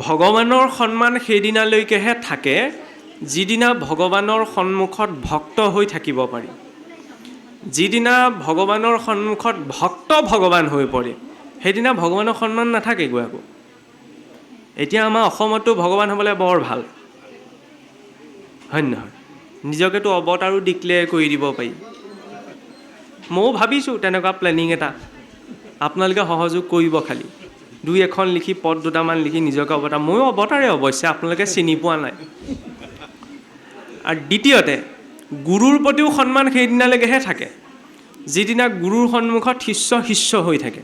ভগৱানৰ সন্মান সেইদিনালৈকেহে থাকে যিদিনা ভগৱানৰ সন্মুখত ভক্ত হৈ থাকিব পাৰি। যিদিনা ভগৱানৰ সন্মুখত ভক্ত ভগৱান হৈ পৰে সেইদিনা ভগৱানৰ সন্মান নাথাকেগৈ আকৌ। এতিয়া আমাৰ অসমতো ভগৱান হ'বলৈ বৰ ভাল, হয় নহয়? নিজকেতো অৱতাৰো ডিক্লেয়াৰ কৰি দিব পাৰি। ময়ো ভাবিছোঁ তেনেকুৱা প্লেনিং এটা, আপোনালোকে সহযোগ কৰিব। খালি দুই এখন লিখি পদ দুটামান লিখি নিজকে অৱতাৰ, ময়ো অৱতাৰে অৱশ্যে, আপোনালোকে চিনি পোৱা নাই। আৰু দ্বিতীয়তে, গুৰুৰ প্ৰতিও সন্মান সেইদিনালৈকেহে থাকে যিদিনা গুৰুৰ সন্মুখত শিষ্য শিষ্য হৈ থাকে।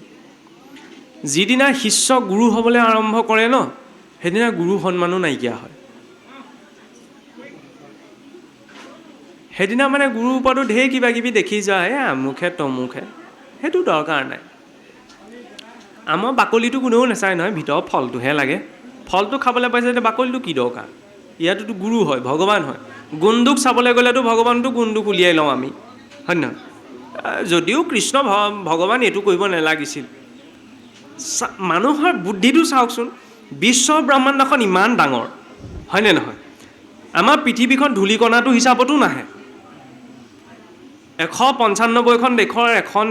যিদিনা শিষ্য গুৰু হ'বলৈ আৰম্ভ কৰে ন, সেইদিনা গুৰু সন্মানো নাইকিয়া হয়। সেইদিনা মানে গুৰুৰ ওপৰতো ঢেৰ কিবা কিবি দেখি যায়, আমুখে তমুখে, সেইটো দৰকাৰ নাই। আমাৰ বাকলিটো কোনেও নাচায় নহয়, ভিতৰৰ ফলটোহে লাগে। ফলটো খাবলৈ পাইছে যে বাকলিটো কি দৰকাৰ? ইয়াতোতো গুৰু হয়, ভগৱান হয়। গুণদোষ চাবলৈ গ'লেতো ভগৱানটো গুণদোষ উলিয়াই লওঁ আমি, হয় নহয়? যদিও কৃষ্ণ ভগৱান এইটো কৰিব নালাগিছিল। মানুহৰ বুদ্ধিটো চাওকচোন, বিশ্ব ব্ৰহ্মাণ্ডখন ইমান ডাঙৰ, হয়নে নহয়? আমাৰ পৃথিৱীখন ধূলিকণাটো হিচাপতো নাহে। 195খন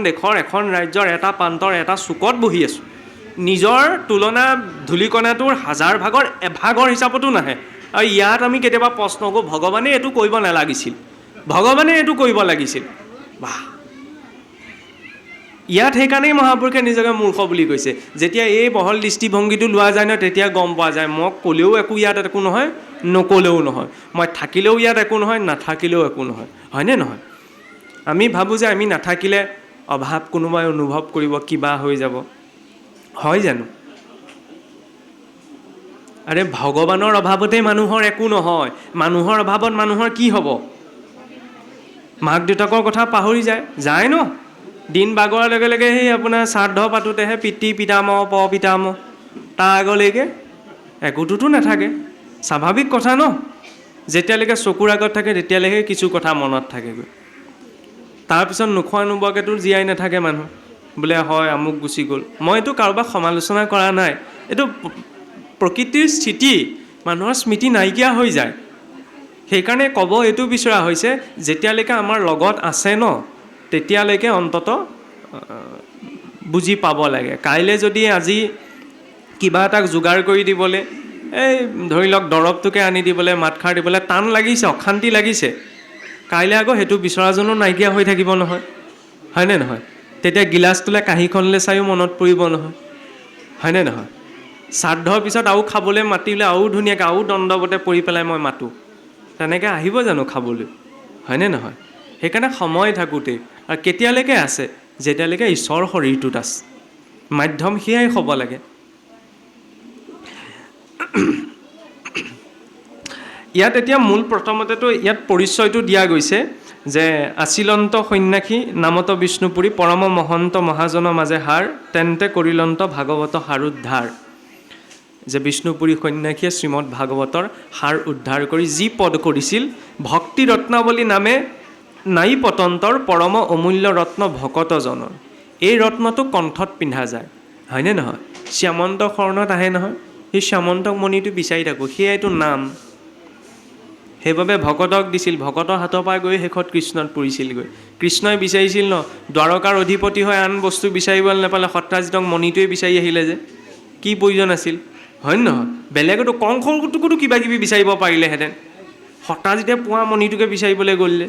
দেশৰ এখন ৰাজ্যৰ এটা প্ৰান্তৰ এটা চুকত বহি আছোঁ। নিজৰ তুলনা ধূলিকণাটোৰ 1000 ভাগৰ এভাগৰ হিচাপতো নাহে। আৰু ইয়াত আমি কেতিয়াবা প্ৰশ্ন কৰোঁ, ভগৱানে এইটো কৰিব নালাগিছিল, ভগৱানে এইটো কৰিব লাগিছিল। বাহ! ইয়াত সেইকাৰণেই মহাপুৰুষে নিজকে মূৰ্খ বুলি কৈছে। যেতিয়া এই বহল দৃষ্টিভংগীটো লোৱা যায় ন, তেতিয়া গম পোৱা যায় মই ক'লেও একো ইয়াত একো নহয়, নক'লেও নহয়। মই থাকিলেও ইয়াত একো নহয়, নাথাকিলেও একো নহয়, হয়নে নহয়? আমি ভাবোঁ যে আমি নাথাকিলে অভাৱ কোনোবাই অনুভৱ কৰিব, কিবা হৈ যাব, হয় জানো? আৰে ভগৱানৰ অভাৱতেই মানুহৰ একো নহয়। মানুহৰ অভাৱত মানুহৰ কি হ'ব? মাক দেউতাকৰ কথা পাহৰি যায় ন? দিন বাগৰাৰ লগে লগে সেই আপোনাৰ শ্ৰাদ্ধ পাতোঁতেহে পিতৃ পিতামহ পিতামহ, তাৰ আগলৈকে একোটোতো নাথাকে। স্বাভাৱিক কথা ন? যেতিয়ালৈকে চকুৰ আগত থাকে তেতিয়ালৈকে কিছু কথা মনত থাকেগৈ। তাৰপিছত নোখোৱা নোবোৱাকেতো জীয়াই নাথাকে মানুহ, বোলে হয় আমুক গুচি গ'ল। মই এইটো কাৰোবাক সমালোচনা কৰা নাই, এইটো প্ৰকৃতিৰ স্থিতি, মানুহৰ স্মৃতি নাইকিয়া হৈ যায়। সেইকাৰণে ক'ব এইটো বিচৰা হৈছে, যেতিয়ালৈকে আমাৰ লগত আছে ন, তেতিয়ালৈকে অন্তত বুজি পাব লাগে। কাইলৈ যদি আজি কিবা এটাক যোগাৰ কৰি দিবলৈ, এই ধৰি লওক দৰৱটোকে আনি দিবলৈ, মাতষাৰ দিবলৈ টান লাগিছে, অশান্তি লাগিছে, কাইলৈ আকৌ সেইটো বিচৰাজনো নাইকিয়া হৈ থাকিব নহয়, হয়নে নহয়? তেতিয়া গিলাচটোলৈ কাঁহীখনলৈ চায়ো মনত পৰিব নহয়, হয়নে নহয়? শ্ৰাদ্ধৰ পিছত আৰু খাবলৈ মাতিলে আৰু ধুনীয়াকৈ আৰু দণ্ডৱতে পৰি পেলাই মই মাতোঁ, তেনেকৈ আহিব জানো খাবলৈ, হয়নে নহয়? সেইকাৰণে সময় থাকোঁতেই, আৰু কেতিয়ালৈকে আছে? যেতিয়ালৈকে ঈশ্বৰ শৰীৰটোত আছে। মাধ্যম সেয়াই হ'ব লাগে। ইয়াত এতিয়া মূল প্ৰথমতেতো ইয়াত পৰিচয়টো দিয়া গৈছে যে আছিলন্ত সন্ন্যাসী নামত বিষ্ণুপুৰী পৰম মহন্ত মহাজনৰ মাজে হাৰ, তেন্তে কৰিলন্ত ভাগৱত সাৰ উদ্ধাৰ। যে বিষ্ণুপুৰী সন্ন্যাসীয়ে শ্ৰীমদ ভাগৱতৰ সাৰ উদ্ধাৰ কৰি যি পদ কৰিছিল, ভক্তি ৰত্নাৱলী নামে নাই পতন্তৰ পৰম অমূল্য ৰত্ন ভকতজনৰ। এই ৰত্নটো কণ্ঠত পিন্ধা যায়, হয়নে নহয়? শ্যামন্ত শৰণত আহে নহয়, সেই শ্যামন্তক মণিটো বিচাৰি থাকোঁ, সেয়াইতো নাম। সেইবাবে ভকতক দিছিল, ভকতৰ হাতৰ পৰা গৈ শেষত কৃষ্ণত পৰিছিলগৈ। কৃষ্ণই বিচাৰিছিল ন, দ্বাৰকাৰ অধিপতি হৈ আন বস্তু বিচাৰিবলৈ নাপালে, সত্ৰাজিতক মণিটোৱে বিচাৰি আহিলে যে, কি প্ৰয়োজন আছিল, হয় নহয়? বেলেগতো কংসটোকোতো কিবা কিবি বিচাৰিব পাৰিলেহেঁতেন, সত্ৰাজিতে পোৱা মণিটোকে বিচাৰিবলৈ গ'লে।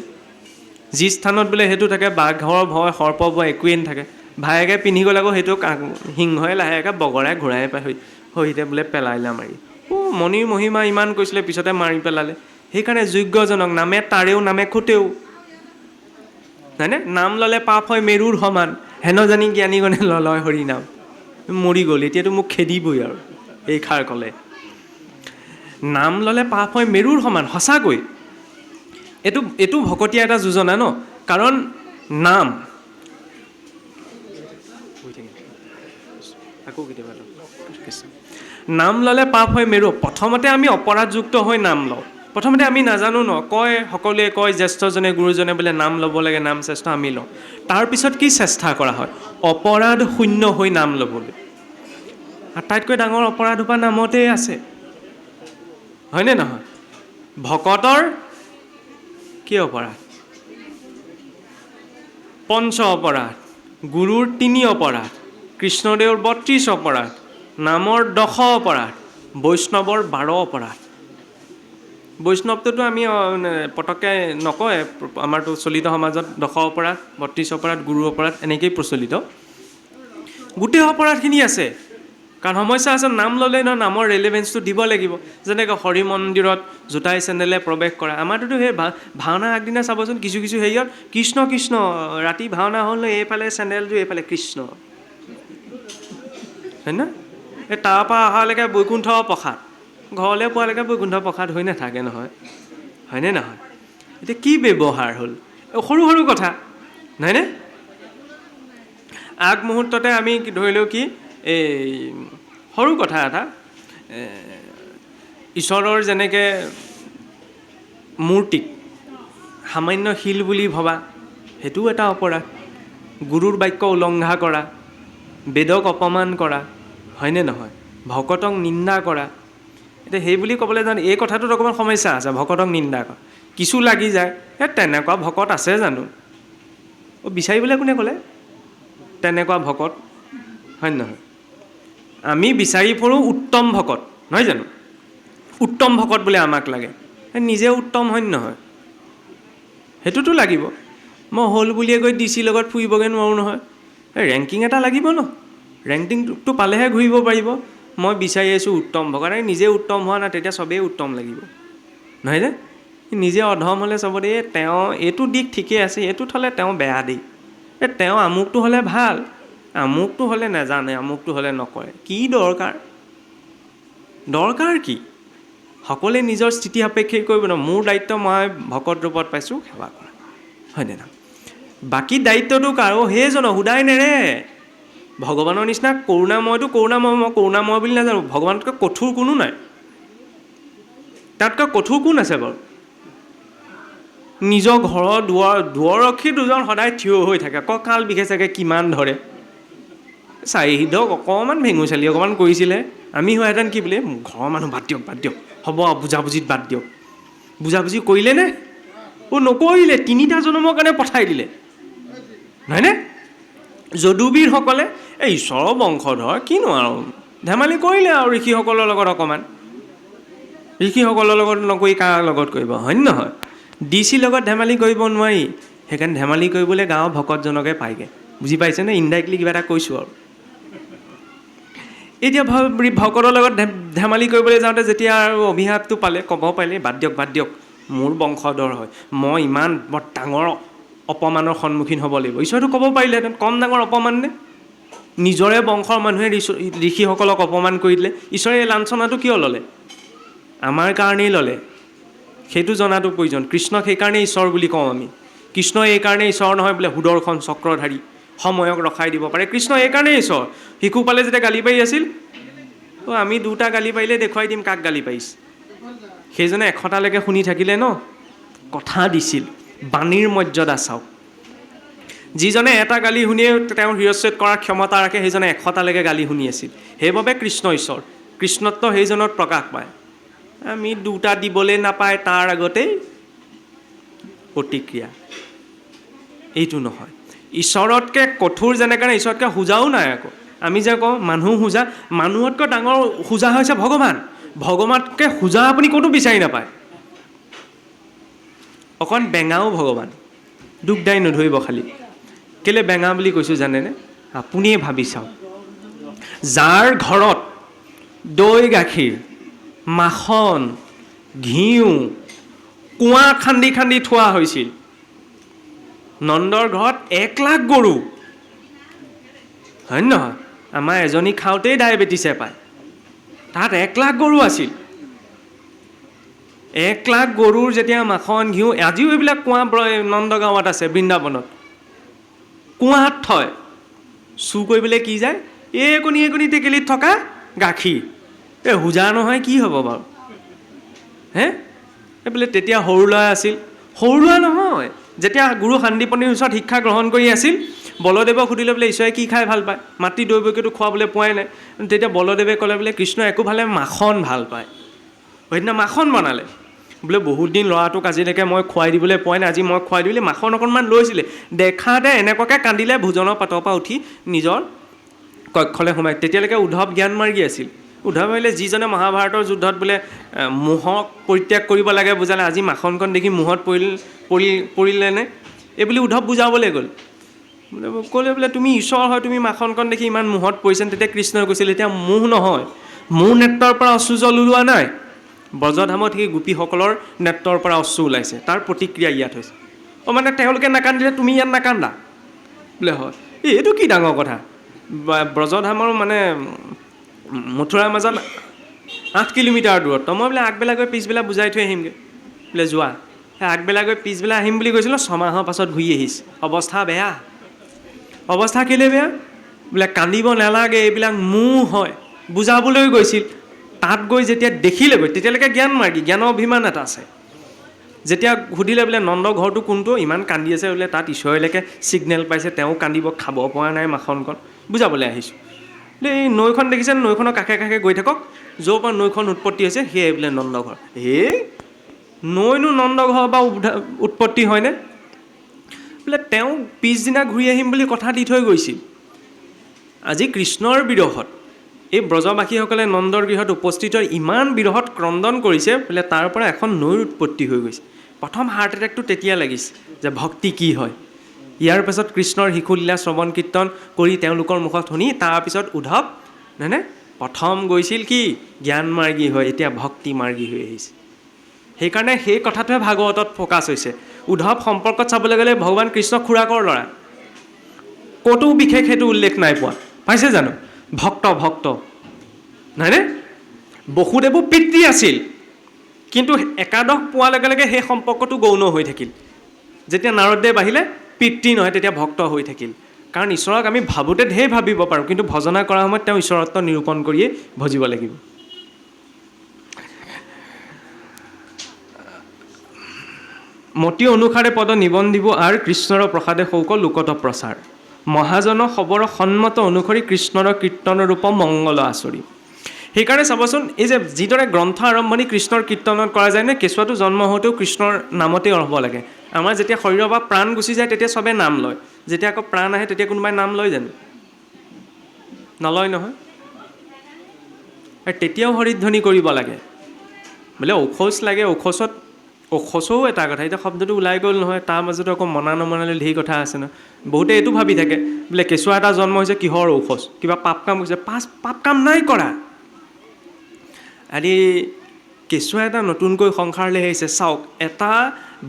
যি স্থানত বোলে সেইটো থাকে, বাঘৰ ভয় সৰ্প ভয় একোৱেই নাথাকে, ভায়েকে পিন্ধি গ'লে আকৌ সেইটো সিংহই লাহেকৈ বগৰাই ঘূৰাই সহিতে বোলে পেলাইলে মাৰি। মণিৰ মহিমা ইমান কৈছিলে, পিছতে মাৰি পেলালে। সেইকাৰণে যোগ্যজনক নামে তাৰেও নামে খোটেও, হয়নে? নাম ল'লে পাপ হয় মেৰুৰ সমান, হেন জানি জ্ঞানীগণে ললয় হৰি নাম। মৰি গ'ল, এতিয়াতো মোক খেদিবই আৰু এই খাৰ ক'লে। নাম ল'লে পাপ হয় মেৰুৰ সমান, সঁচাকৈ। এইটো ভকতীয়া এটা যোজনা ন, কাৰণ নাম আকৌ কেতিয়াবা নাম ল'লে পাপ হয় মেৰু। প্ৰথমতে আমি অপৰাধযুক্ত হৈ নাম লওঁ, প্ৰথমতে আমি নাজানো ন, কয় সকলোৱে কয় জ্যেষ্ঠজনে গুৰুজনে বোলে নাম ল'ব লাগে, নাম শ্ৰেষ্ঠ, আমি লওঁ। তাৰপিছত কি চেষ্টা কৰা হয়? অপৰাধ শূন্য হৈ নাম ল'বলৈ। আটাইতকৈ ডাঙৰ অপৰাধ হোপা নামতেই আছে। হয়নে নহয়? ভকতৰ কি অপৰাধ? পঞ্চ অপৰাধ, গুৰুৰ 3 অপৰাধ, কৃষ্ণদেৱৰ 32 অপৰাধ, নামৰ 10 অপৰাধ, বৈষ্ণৱৰ 12 অপৰাধ। বৈষ্ণৱটোতো আমি পটককৈ নকয়, আমাৰতো চলিত সমাজত 10 অপৰাধ, 32 অপৰাধ, গুৰু অপৰাধ এনেকেই প্ৰচলিত। গোটেই অপৰাধখিনি আছে। কাৰণ সমস্যা আছে, নাম ল'লেই নহয়, নামৰ ৰেলেভেঞ্চটো দিব লাগিব। যেনেকৈ হৰি মন্দিৰত জোতাই চেণ্ডেলে প্ৰৱেশ কৰা। আমাৰটোতো সেই ভাওনা আগদিনা চাবচোন, কিছু কিছু হেৰিয়ত কৃষ্ণ কৃষ্ণ, ৰাতি ভাওনা হ'ল এইফালে চেণ্ডেলযোৰ, এইফালে কৃষ্ণ, হয় না? এই তাৰপৰা অহালৈকে বৈকুণ্ঠ প্ৰসাদ, ঘৰলৈ পোৱালৈকে বৈকুণ্ঠ প্ৰসাদ হৈ নাথাকে নহয়, হয়নে নহয়? এতিয়া কি ব্যৱহাৰ হ'ল? সৰু সৰু কথা, নহয়নে? আগমুহূৰ্ততে আমি ধৰি লওঁ কি, এই সৰু কথা এটা, ঈশ্বৰৰ যেনেকৈ মূৰ্তিক সামান্য শিল বুলি ভবা, সেইটোও এটা অপৰাধ। গুৰুৰ বাক্য উলংঘা কৰা, বেদক অপমান কৰা, হয়নে নহয়? ভকতক নিন্দা কৰা। এতিয়া সেই বুলি ক'বলৈ যাওঁ, এই কথাটোত অকণমান সমস্যা আছে। ভকতক নিন্দা কৰা কিছু লাগি যায়, তেনেকুৱা ভকত আছে জানো? বিচাৰিবলৈ কোনে ক'লে তেনেকুৱা ভকত? হয় নহয়? আমি বিচাৰি ফুৰোঁ উত্তম ভকত, নহয় জানো? উত্তম ভকত বোলে আমাক লাগে, নিজে উত্তম হয় নহয়? সেইটোতো লাগিব। মই হ'ল বুলিয়ে গৈ DC লগত ফুৰিবগৈ নোৱাৰোঁ নহয়। ৰেংকিং এটা লাগিব ন, ৰেংকিংটো পালেহে ঘূৰিব পাৰিব। মই বিচাৰি আছোঁ উত্তম ভকত, নিজে উত্তম হোৱা নাই, তেতিয়া চবেই উত্তম লাগিব, নহয় যে? নিজে অধম হ'লে চবতে তেওঁ এইটো দিশ ঠিকেই আছে, এইটোত হ'লে তেওঁ বেয়া দিশ, তেওঁ আমুকটো হ'লে ভাল, আমুকটো হ'লে নাজানে, আমুকটো হ'লে নকৰে। কি দৰকাৰ? দৰকাৰ কি? সকলোৱে নিজৰ স্থিতি সাপেক্ষে কৰিব ন। মোৰ দায়িত্ব, মই ভকত ৰূপত পাইছোঁ, সেৱা কৰা, হয়নে নহয়? বাকী দায়িত্বটো কাৰো সেইজনক সোধাই নেৰে। ভগৱানৰ নিচিনা কৰোণাময়তো কৰোণাময়, মই কৰোণাময় বুলি নাজানো। ভগৱানতকৈ কঠোৰ কোনো নাই। তাতকৈ কঠোৰ কোন আছে বাৰু? নিজৰ ঘৰৰ দুৱাৰৰক্ষী 2জন সদায় থিয় হৈ থাকে, কঁকাল বিষে চাগে কিমান ধৰে। চাহিদক অকণমান ভেঙু চালি অকণমান কৰিছিলে, আমি হোৱাহেঁতেন কি বোলে, ঘৰৰ মানুহ বাদ দিয়ক, বাদ দিয়ক, হ'ব বুজাবুজিত বাদ দিয়ক। বুজাবুজি কৰিলে নে? নকৰিলে, 3টা জনমৰ কাৰণে পঠাই দিলে, নহয়নে? যদুবীৰসকলে এই ঈশ্বৰৰ বংশধৰ, কিনো আৰু ধেমালি কৰিলে আৰু ঋষিসকলৰ লগত অকণমান। ঋষিসকলৰ লগত নকৰি কাৰ লগত কৰিব, হয় নহয়? DC লগত ধেমালি কৰিব নোৱাৰি, সেইকাৰণে ধেমালি কৰিবলৈ গাঁৱৰ ভকতজনকে পায়গৈ। বুজি পাইছেনে? ইনডাইৰেক্টলি কিবা এটা কৈছোঁ আৰু। এতিয়া ভকতৰ লগত ধেমালি কৰিবলৈ যাওঁতে যেতিয়া আৰু অভিশাপটো পালে, ক'ব পাৰিলে বাদ দিয়ক, বাদ দিয়ক, মোৰ বংশধৰ হয়, মই ইমান বৰ ডাঙৰ অপমানৰ সন্মুখীন হ'ব লাগিব। ঈশ্বৰটো ক'ব পাৰিলেহেঁতেন, কম ডাঙৰ অপমান নে? নিজৰে বংশৰ মানুহে ঋষিসকলক অপমান কৰি দিলে। ঈশ্বৰে এই লাঞ্ছনাটো কিয় ল'লে? আমাৰ কাৰণেই ল'লে, সেইটো জনাটো প্ৰয়োজন। কৃষ্ণক সেইকাৰণেই ঈশ্বৰ বুলি কওঁ আমি। কৃষ্ণ এইকাৰণেই ঈশ্বৰ নহয় বোলে সুদৰ্শন চক্ৰধাৰী, সময়ক ৰখাই দিব পাৰে। কৃষ্ণ এইকাৰণেই ঈশ্বৰ। শিশুপালে যেতিয়া গালি পাৰি আছিল, আমি 2টা গালি পাৰিলে দেখুৱাই দিম কাক গালি পাৰিছে। সেইজনে 100টালৈকে শুনি থাকিলে ন, কথা দিছিল, বাণীৰ মৰ্যাদা চাওক। যিজনে এটা গালি শুনিয়ে তেওঁৰ শিৰচ্ছেদ কৰাৰ ক্ষমতা ৰাখে, সেইজনে 100টালৈকে গালি শুনি আছিল। সেইবাবে কৃষ্ণ ঈশ্বৰ, কৃষ্ণত্ব সেইজনত প্ৰকাশ পায়। আমি 2টা দিবলৈ নাপায় তাৰ আগতেই প্ৰতিক্ৰিয়া। এইটো নহয়। ঈশ্বৰতকৈ কঠোৰ যেনেকৈ ঈশ্বৰতকৈ সোজাও নাই আকৌ। আমি যে কওঁ মানুহ সোজা, মানুহতকৈ ডাঙৰ সোজা হৈছে ভগৱান। ভগৱানতকৈ সোজা আপুনি ক'তো বিচাৰি নাপায়। অকণ বেঙাও ভগৱান, দুখ দাই নধৰিব খালি। কেলৈ বেঙা বুলি কৈছোঁ জানেনে? আপুনিয়ে ভাবি চাওক, যাৰ ঘৰত দৈ গাখীৰ, মাখন, ঘিউ, কুঁৱা খান্দি খান্দি থোৱা হৈছিল, নন্দৰ ঘৰত 1 লাখ গৰু, হয় নহয়? আমাৰ এজনী খাওঁতেই ডায়েবেটিছে পায়, তাত 1 লাখ গৰু আছিল। 1 লাখ গৰুৰ যেতিয়া মাখন, ঘিউ, আজিও এইবিলাক কুঁৱা নন্দগাঁৱত আছে, বৃন্দাবনত কুঁৱাত থয়। চুৰ কৰিবলৈ কি যায়? এইকণি টেকেলিত থকা গাখীৰ। সোজা নহয় কি হ'ব বাৰু? বোলে তেতিয়া সৰু ল'ৰা আছিল। সৰু ল'ৰা নহয়, যেতিয়া গুৰু শান্তিপনীৰ ওচৰত শিক্ষা গ্ৰহণ কৰি আছিল, বলদেৱক সুধিলে বোলে ঈশ্বৰে কি খাই ভাল পায়? মাতৃ দৈৱকীটো খুৱাবলৈ পোৱাই নাই। তেতিয়া বলদেৱে ক'লে বোলে কৃষ্ণ একো ভালে মাখন ভাল পায়। সেইদিনা মাখন বনালে বোলে বহুত দিন ল'ৰাটোক আজিলৈকে মই খুৱাই দিবলৈ পোৱাই নাই, আজি মই খুৱাই দিবলৈ মাখন অকণমান লৈছিলে, দেখাতে এনেকুৱাকৈ কান্দিলে ভোজনৰ পাতৰ পৰা উঠি নিজৰ কক্ষলৈ সোমাই। তেতিয়ালৈকে উদ্ধৱ জ্ঞান মাৰ্গী আছিল। উদ্ধৱ আহিলে যিজনে মহাভাৰতৰ যুদ্ধত বোলে মোহক পৰিত্যাগ কৰিব লাগে বুজালে, আজি মাখনখন দেখি মোহত পৰিলেনে এই বুলি উদ্ধৱ বুজাবলৈ গ'ল। বোলে ক'লে বোলে তুমি ঈশ্বৰ হয়, তুমি মাখনখন দেখি ইমান মোহত পৰিছে। তেতিয়া কৃষ্ণই কৈছিল এতিয়া মোহ নহয়, মোৰ নেত্ৰৰ পৰা অশ্ৰু জল ওলোৱা নাই, ব্ৰজধামত সেই গোপীসকলৰ নেত্ৰৰ পৰা অশ্ৰু ওলাইছে, তাৰ প্ৰতিক্ৰিয়া ইয়াত হৈছে। মানে তেওঁলোকে নাকান্দিলে তুমি ইয়াত নাকান্দা বোলে হয়। এইটো কি ডাঙৰ কথা, ব্ৰজধামৰ মানে মথুৰাৰ মাজত 8 কিলোমিটাৰ দূৰত, মই বোলে আগবেলা গৈ পিছবেলা বুজাই থৈ আহিমগৈ। বোলে যোৱা। সেই আগবেলা গৈ পিছবেলা আহিম বুলি কৈছিলোঁ, 6 মাহৰ পাছত ঘূৰি আহিছে। অৱস্থা বেয়া। অৱস্থা কেলৈ বেয়া? বোলে কান্দিব নালাগে, এইবিলাক মোহ হয়, বুজাবলৈ গৈছিল। তাত গৈ যেতিয়া দেখিলেগৈ, তেতিয়ালৈকে জ্ঞান মাৰ্গী, জ্ঞানৰ অভিমান এটা আছে। যেতিয়া সুধিলে বোলে নন্দ ঘৰটো কোনটো, ইমান কান্দি আছে বোলে, তাত ঈশ্বৰলৈকে ছিগনেল পাইছে, তেওঁ কান্দিব, খাব পৰা নাই মাখনখন, বুজাবলৈ আহিছোঁ। বোলে এই নৈখন দেখিছে, নৈখনৰ কাষে কাষে গৈ থাকক, য'ৰ পৰা নৈখন উৎপত্তি হৈছে সেয়ে বোলে নন্দঘৰ। নৈনো নন্দঘৰ বা উৎপত্তি হয়নে? বোলে তেওঁ পিছদিনা ঘূৰি আহিম বুলি কথা দি থৈ গৈছিল। আজি কৃষ্ণৰ বিৰহত এই ব্ৰজবাসীসকলে নন্দৰ গৃহত উপস্থিত হৈ ইমান বিৰহত ক্ৰন্দন কৰিছে, বোলে তাৰ পৰা এখন নৈৰ উৎপত্তি হৈ গৈছে। প্ৰথম হাৰ্ট এটেকটো তেতিয়া লাগিছে যে ভক্তি কি হয়। ইয়াৰ পাছত কৃষ্ণৰ শিশুলীলা শ্ৰৱণ কীৰ্তন কৰি তেওঁলোকৰ মুখত শুনি তাৰপিছত উদ্ধৱ হয়নে প্ৰথম গৈছিল কি জ্ঞান মাৰ্গী হৈ, এতিয়া ভক্তি মাৰ্গী হৈ আহিছে। সেইকাৰণে সেই কথাটোৱে ভাগৱতত ফ'কাছ হৈছে। উদ্ধৱ সম্পৰ্কত চাবলৈ গ'লে ভগৱান কৃষ্ণ খুৰাকৰ ল'ৰা, ক'তো বিশেষ সেইটো উল্লেখ নাই পোৱা, পাইছে জানো? ভক্ত ভক্ত নহয়নে? বসুদেৱো পিতৃ আছিল, কিন্তু একাদশ পোৱাৰ লগে লগে সেই সম্পৰ্কটো গৌণ হৈ থাকিল। যেতিয়া নাৰদদেৱ আহিলে পিতৃ নহয়, তেতিয়া ভক্ত হৈ থাকিল। কাৰণ ঈশ্বৰক আমি ভাবোঁতে ঢেৰ ভাবিব পাৰোঁ, কিন্তু ভজনা কৰাৰ সময়ত তেওঁ ঈশ্বৰত্ব নিৰূপণ কৰিয়েই ভজিব লাগিব। মতি অনুসাৰে পদ নিবন্ধিব আৰু কৃষ্ণৰ প্ৰসাদে শৌক লোকত প্ৰচাৰ, মহাজন খবৰ সন্মত অনুসৰি কৃষ্ণৰ কীৰ্তন ৰূপ মংগল আচৰি। সেইকাৰণে চাবচোন, এই যে যিদৰে গ্ৰন্থ আৰম্ভণি কৃষ্ণৰ কীৰ্তনত কৰা যায় নে, কেঁচুৱাটো জন্ম হওঁতেও কৃষ্ণৰ নামতেই হ'ব লাগে। আমাৰ যেতিয়া শৰীৰৰ পৰা প্ৰাণ গুচি যায় তেতিয়া চবেই নাম লয়, যেতিয়া আকৌ প্ৰাণ আহে তেতিয়া কোনোবাই নাম লয় জানো? নলয় নহয়। তেতিয়াও হৰিধ্বনি কৰিব লাগে। বোলে ঔষধ লাগে, ঔষধও এটা কথা, এতিয়া শব্দটো ওলাই গ'ল নহয়, তাৰ মাজতো আকৌ মনা নমনালে ঢেৰ কথা আছে ন। বহুতে এইটো ভাবি থাকে বোলে কেঁচুৱা এটা জন্ম হৈছে কিহৰ ঔষধ, কিবা পাপ কাম হৈছে। পাপ কাম নাই কৰা। আদি কেঁচুৱা এটা নতুনকৈ সংসাৰলৈ আহিছে, চাওক এটা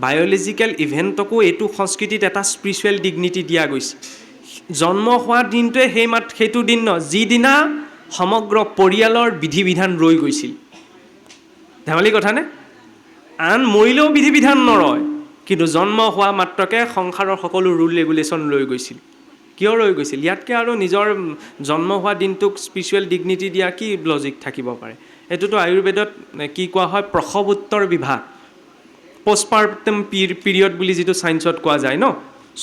বায়'লজিকেল ইভেণ্টকো এইটো সংস্কৃতিত এটা স্পিৰিচুৱেল ডিগনিটি দিয়া গৈছে। জন্ম হোৱা দিনটোৱে সেইটো দিন ন, যিদিনা সমগ্ৰ পৰিয়ালৰ বিধি বিধান ৰৈ গৈছিল। ধেমালি কথানে? আন মৰিলেও বিধি বিধান নৰয়, কিন্তু জন্ম হোৱা মাত্ৰকে সংসাৰৰ সকলো ৰুল ৰেগুলেশ্যন ৰৈ গৈছিল। কিয় ৰৈ গৈছিল? ইয়াতকৈ আৰু নিজৰ জন্ম হোৱা দিনটোক স্পিৰিচুৱেল ডিগনিটি দিয়া কি লজিক থাকিব পাৰে? এইটোতো আয়ুৰ্বেদত কি কোৱা হয়, প্ৰসৱোত্তৰ বিভাগ, পষ্টপাৰ্টাম পিৰিয়ড বুলি যিটো ছায়েন্সত কোৱা যায় ন,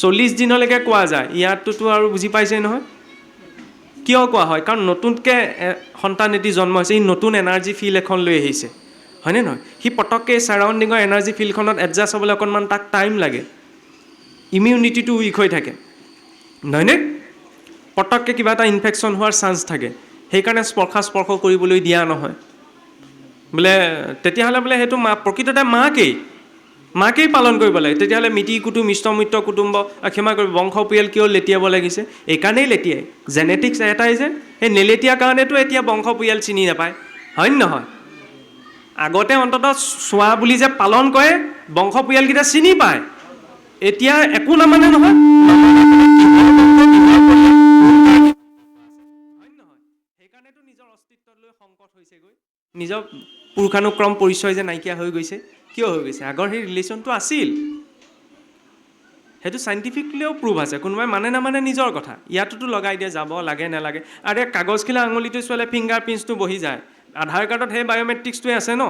40 দিনলৈকে কোৱা যায়। ইয়াতটোতো আৰু বুজি পাইছে নহয় কিয় কোৱা হয়? কাৰণ নতুনকৈ সন্তান এটি জন্ম হৈছে, সি নতুন এনাৰ্জি ফিল্ড এখন লৈ আহিছে, হয়নে নহয়? সি পটককৈ ছাৰাউণ্ডিঙৰ এনাৰ্জি ফিল্ডখনত এডজাষ্ট হ'বলৈ অকণমান তাক টাইম লাগে, ইমিউনিটিটো উইক হৈ থাকে, নহয়নে? পটককৈ কিবা এটা ইনফেকশ্যন হোৱাৰ চান্স থাকে, সেইকাৰণে স্পৰ্শ কৰিবলৈ দিয়া নহয়। বোলে তেতিয়াহ'লে বোলে সেইটো প্ৰকৃততে মাকেই পালন কৰিব লাগে। তেতিয়াহ'লে মিতিৰ কুটুম, ইষ্টমিত্ৰ কুটুম্ব, ক্ষমা কৰিব, বংশ পৰিয়াল কিয় লেটিয়াব লাগিছে? এইকাৰণেই লেটিয়াই, জেনেটিক্স এটাই যে, সেই নেলেটিয়া কাৰণেতো এতিয়া বংশ পৰিয়াল চিনি নাপায়, হয় নে নহয়? আগতে অন্ততঃ চোৱা বুলি যে পালন কৰে, বংশ পৰিয়ালকেইটা চিনি পায়। এতিয়া একো নামানে নহয়, সেইকাৰণেতো নিজৰ অস্তিত্বত লৈ সংকট হৈছেগৈ, নিজৰ পুৰুষানুক্ৰম পৰিচয় যে নাইকিয়া হৈ গৈছে। কিয় হৈ গৈছে? আগৰ সেই ৰিলেশ্যনটো আছিল, সেইটো চাইণ্টিফিকলিও প্ৰুভ আছে। কোনোবাই মানে নামানে নিজৰ কথা, ইয়াতোতো লগাই দিয়ে যাব লাগে নালাগে। আৰু এই কাগজখিলা আঙুলিটো চুলে ফিংগাৰ প্ৰিণ্টছটো বহি যায়। আধাৰ কাৰ্ডত সেই বায়'মেট্ৰিক্সটোৱে আছে ন,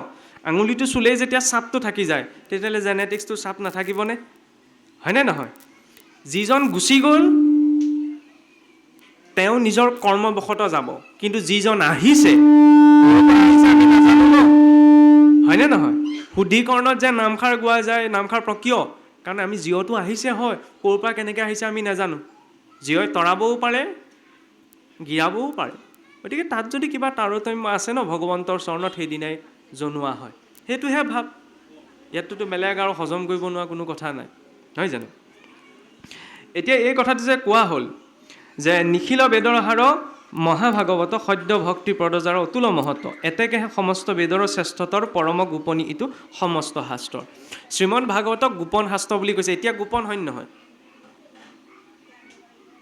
আঙুলিটো চুলেই যেতিয়া চাপটো থাকি যায়, তেতিয়াহ'লে জেনেটিক্সটো চাপ নাথাকিবনে? হয়নে নহয়? যিজন গুচি গ'ল তেওঁ নিজৰ কৰ্মবশতঃ যাব, কিন্তু যিজন আহিছে শুদ্ধিকৰণত যে নামষাৰ গোৱা যায়, নামষাৰ কিয়? কাৰণ আমি জীৱটো আহিছে হয়, ক'ৰ পৰা কেনেকৈ আহিছে আমি নাজানো। জীৱই তৰাবও পাৰে, গিৰাবও পাৰে। গতিকে তাত যদি কিবা তাৰতম্য আছে ন, ভগৱন্তৰ চৰণত সেইদিনাই জনোৱা হয়, সেইটোহে ভাৱ। ইয়াততো বেলেগ আৰু হজম কৰিব নোৱাৰা কোনো কথা নাই, নহয় জানো? এতিয়া এই কথাটো যে কোৱা হ'ল যে নিখিল বেদৰ আহাৰ মহাভাগৱত সদ্য ভক্তি প্ৰদজাৰ অতুল মহত্ব, এতেকেহে সমস্ত বেদৰ শ্ৰেষ্ঠতৰ পৰম গোপনী ইটো সমস্ত শাস্ত্ৰ। শ্ৰীমদ ভাগৱতক গোপন শাস্ত্ৰ বুলি কৈছে। এতিয়া গোপন হয় নহয়?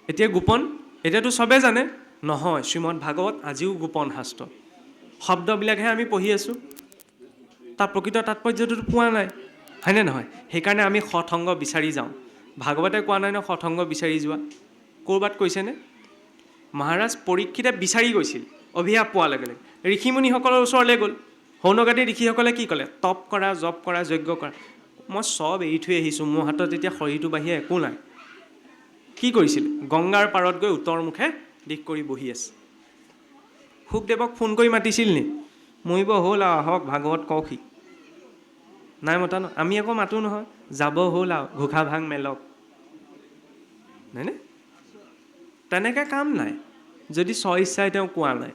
এতিয়া গোপন? এতিয়াতো চবে জানে নহয়, শ্ৰীমদ ভাগৱত আজিও গোপন শাস্ত্ৰ। শব্দবিলাকহে আমি পঢ়ি আছোঁ, তাৰ প্ৰকৃত তাৎপৰ্যটোতো পোৱা নাই, হয়নে নহয়? সেইকাৰণে আমি সৎসংগ বিচাৰি যাওঁ। ভাগৱতে কোৱা নাই ন সৎসংগ বিচাৰি যোৱা, ক'ৰবাত কৈছেনে? মহাৰাজ পৰীক্ষিতে বিচাৰি গৈছিল অভিশাপ পোৱাৰ লগে লগে, ঋষিমুনিসকলৰ ওচৰলৈ গ'ল। সৌনকাদি ঋষিসকলে কি ক'লে? তপ কৰা, জপ কৰা, যজ্ঞ কৰা। মই চব এৰি থৈ আহিছোঁ, মোৰ হাতত এতিয়া শৰীৰটো বাহিৰে একো নাই। কি কৰিছিল? গংগাৰ পাৰত গৈ উত্তৰ মুখে দিশ কৰি বহি আছে। শুকদেৱক ফোন কৰি মাতিছিল নি? মৰিব হ'ল আৰু আহক ভাগৱত কওকহি। নাই মতা ন? আমি আকৌ মাতোঁ নহয়, যাব হ'ল আৰু ঘোষা ভাং মেলক, হয়নে? তেনেকৈ কাম নাই যদি স্বইচ্ছাই তেওঁ কোৱা নাই।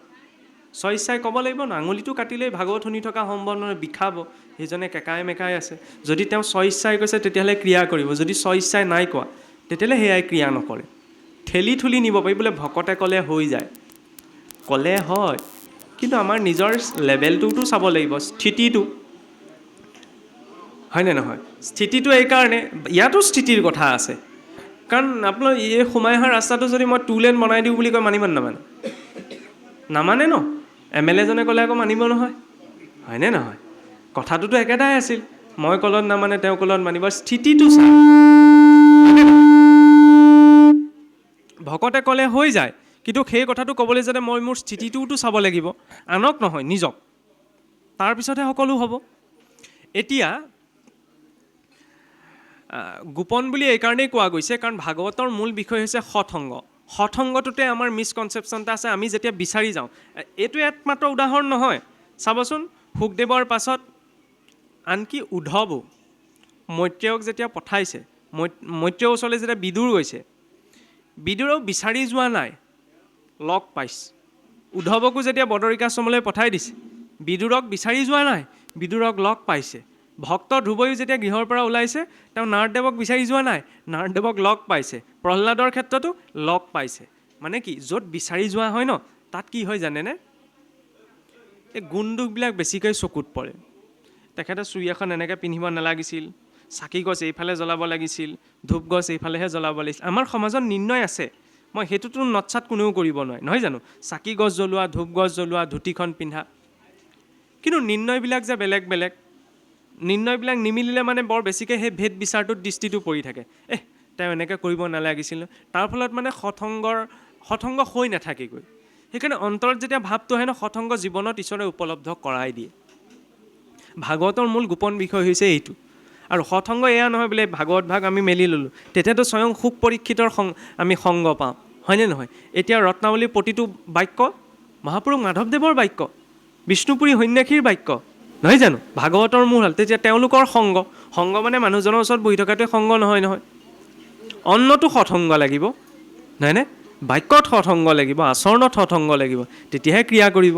স্বইচ্ছাই ক'ব লাগিব ন। আঙুলিটো কাটিলেই ভাগৱত শুনি থকা সম্ভৱ নহয়, বিষাব, সেইজনে কেকাই মেকাই আছে। যদি তেওঁ স্বইচ্ছাই কৈছে তেতিয়াহ'লে ক্ৰিয়া কৰিব, যদি স্বইচ্ছাই নাই কোৱা তেতিয়াহ'লে সেয়াই ক্ৰিয়া নকৰে। ঠেলি ঠুলি নিব পাৰি, বোলে ভকতে ক'লে হৈ যায়, ক'লে হয়, কিন্তু আমাৰ নিজৰ লেভেলটোতো চাব লাগিব, স্থিতিটো, হয়নে নহয়? স্থিতিটো এইকাৰণে, ইয়াতো স্থিতিৰ কথা আছে। কাৰণ আপোনাৰ এই সোমাই অহা ৰাস্তাটো যদি মই 2 লেন বনাই দিওঁ বুলি কয়, মানিব নামানে? নামানে ন। MLA জনে ক'লে আকৌ মানিব নহয়, হয়নে নহয়? কথাটোতো একেটাই আছিল, মই ক'লত নামানে, তেওঁ ক'লত মানিব। স্থিতিটো চা, ভকতে ক'লে হৈ যায়, কিন্তু সেই কথাটো ক'বলৈ যাতে মই মোৰ স্থিতিটোওতো চাব লাগিব, আনক নহয় নিজক, তাৰপিছতহে সকলো হ'ব। এতিয়া গোপন বুলি এইকাৰণেই কোৱা গৈছে কাৰণ ভাগৱতৰ মূল বিষয় হৈছে সৎসংগ। সৎসংগটোতে আমাৰ মিছকনচেপশ্যন এটা আছে, আমি যেতিয়া বিচাৰি যাওঁ। এইটো একমাত্ৰ উদাহৰণ নহয়, চাবচোন শুকদেৱৰ পাছত আনকি উদ্ধৱো মৈত্ৰেয়ক যেতিয়া পঠাইছে, মৈত্ৰেয়ৰ ওচৰলৈ যেতিয়া বিদুৰ গৈছে, বিদুৰক বিচাৰি যোৱা নাই, লগ পাইছে। উদ্ধৱকো যেতিয়া বদৰিকাশ্ৰমলৈ পঠাই দিছে, বিদুৰক বিচাৰি যোৱা নাই, বিদুৰক লগ পাইছে। ভক্ত ধ্ৰুৱয়ো যেতিয়া গৃহৰ পৰা ওলাইছে, তেওঁ নাৰদদেৱক বিচাৰি যোৱা নাই, নাৰদদেৱক লগ পাইছে। প্ৰহ্লাদৰ ক্ষেত্ৰতো লগ পাইছে। মানে কি, য'ত বিচাৰি যোৱা হয় ন, তাত কি হয় জানেনে? এই গুণ দুখবিলাক বেছিকৈ চকুত পৰে। তেখেতে চুৰি এখন এনেকৈ পিন্ধিব নালাগিছিল, চাকি গছ এইফালে জ্বলাব লাগিছিল, ধূপ গছ এইফালেহে জ্বলাব লাগিছিল। আমাৰ সমাজত নিৰ্ণয় আছে, মই সেইটোতো নৎসাত কোনেও কৰিব নোৱাৰে, নহয় জানো? চাকি গছ জ্বলোৱা, ধূপ গছ জ্বলোৱা, ধুতিখন পিন্ধা, কিন্তু নিৰ্ণয়বিলাক যে বেলেগ বেলেগ, নিৰ্ণয়বিলাক নিমিলিলে মানে বৰ বেছিকৈ সেই ভেদ বিচাৰটোত দৃষ্টিটো পৰি থাকে। তেওঁ এনেকৈ কৰিব নালাগিছিল, তাৰ ফলত মানে সৎসংগ হৈ নাথাকেগৈ। সেইকাৰণে অন্তৰত যেতিয়া ভাৱটো আহে ন, সৎসংগ জীৱনত ঈশ্বৰে উপলব্ধ কৰাই দিয়ে। ভাগৱতৰ মূল গোপন বিষয় হৈছে এইটো। আৰু সৎসংগ এয়া নহয় বোলে ভাগৱত ভাগ আমি মেলি ল'লোঁ, তেতিয়াতো স্বয়ং সুখ পৰীক্ষিতৰ আমি সংগ পাওঁ, হয়নে নহয়? এতিয়া ৰত্নাৱলীৰ প্ৰতিটো বাক্য মহাপুৰুষ মাধৱদেৱৰ বাক্য, বিষ্ণুপুৰী সন্যাসীৰ বাক্য, নহয় জানো? ভাগৱতৰ মূল হ'ল তেতিয়া তেওঁলোকৰ সংগ মানে মানুহজনৰ ওচৰত বহি থকাটোৱে সংগ নহয় নহয়। অন্যতো সৎসংগ লাগিব, নহয়নে? বাক্যত সৎসংগ লাগিব, আচৰণত সৎসংগ লাগিব, তেতিয়াহে ক্ৰিয়া কৰিব।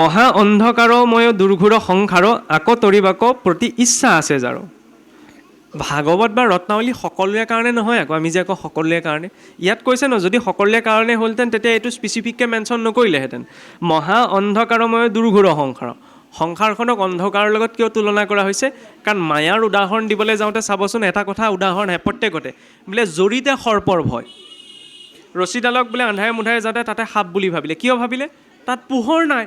মহা অন্ধকাৰময় দুৰ্ঘোৰ সংসাৰ আকৌ তৰিবাক প্ৰতি ইচ্ছা আছে যাৰ। ভাগৱত বা ৰত্নাৱলী সকলোৰে কাৰণে নহয় আকৌ, আমি যে আকৌ সকলোৰে কাৰণে, ইয়াত কৈছে ন, যদি সকলোৰে কাৰণে হ'লহেঁতেন তেতিয়া এইটো স্পেচিফিককৈ মেনশ্যন নকৰিলেহেঁতেন। মহা অন্ধকাৰময় দুৰ্ঘোৰ সংসাৰখনক অন্ধকাৰৰ লগত কিয় তুলনা কৰা হৈছে? কাৰণ মায়াৰ উদাহৰণ দিবলৈ যাওঁতে চাবচোন এটা কথা উদাহৰণ আহে প্ৰত্যেকতে, বোলে জৰিতে সৰ্পৰ ভয়। ৰছীডালক বোলে আন্ধাৰে মুন্ধাৰে যাওঁতে তাতে সাপ বুলি ভাবিলে, কিয় ভাবিলে? তাত পোহৰ নাই,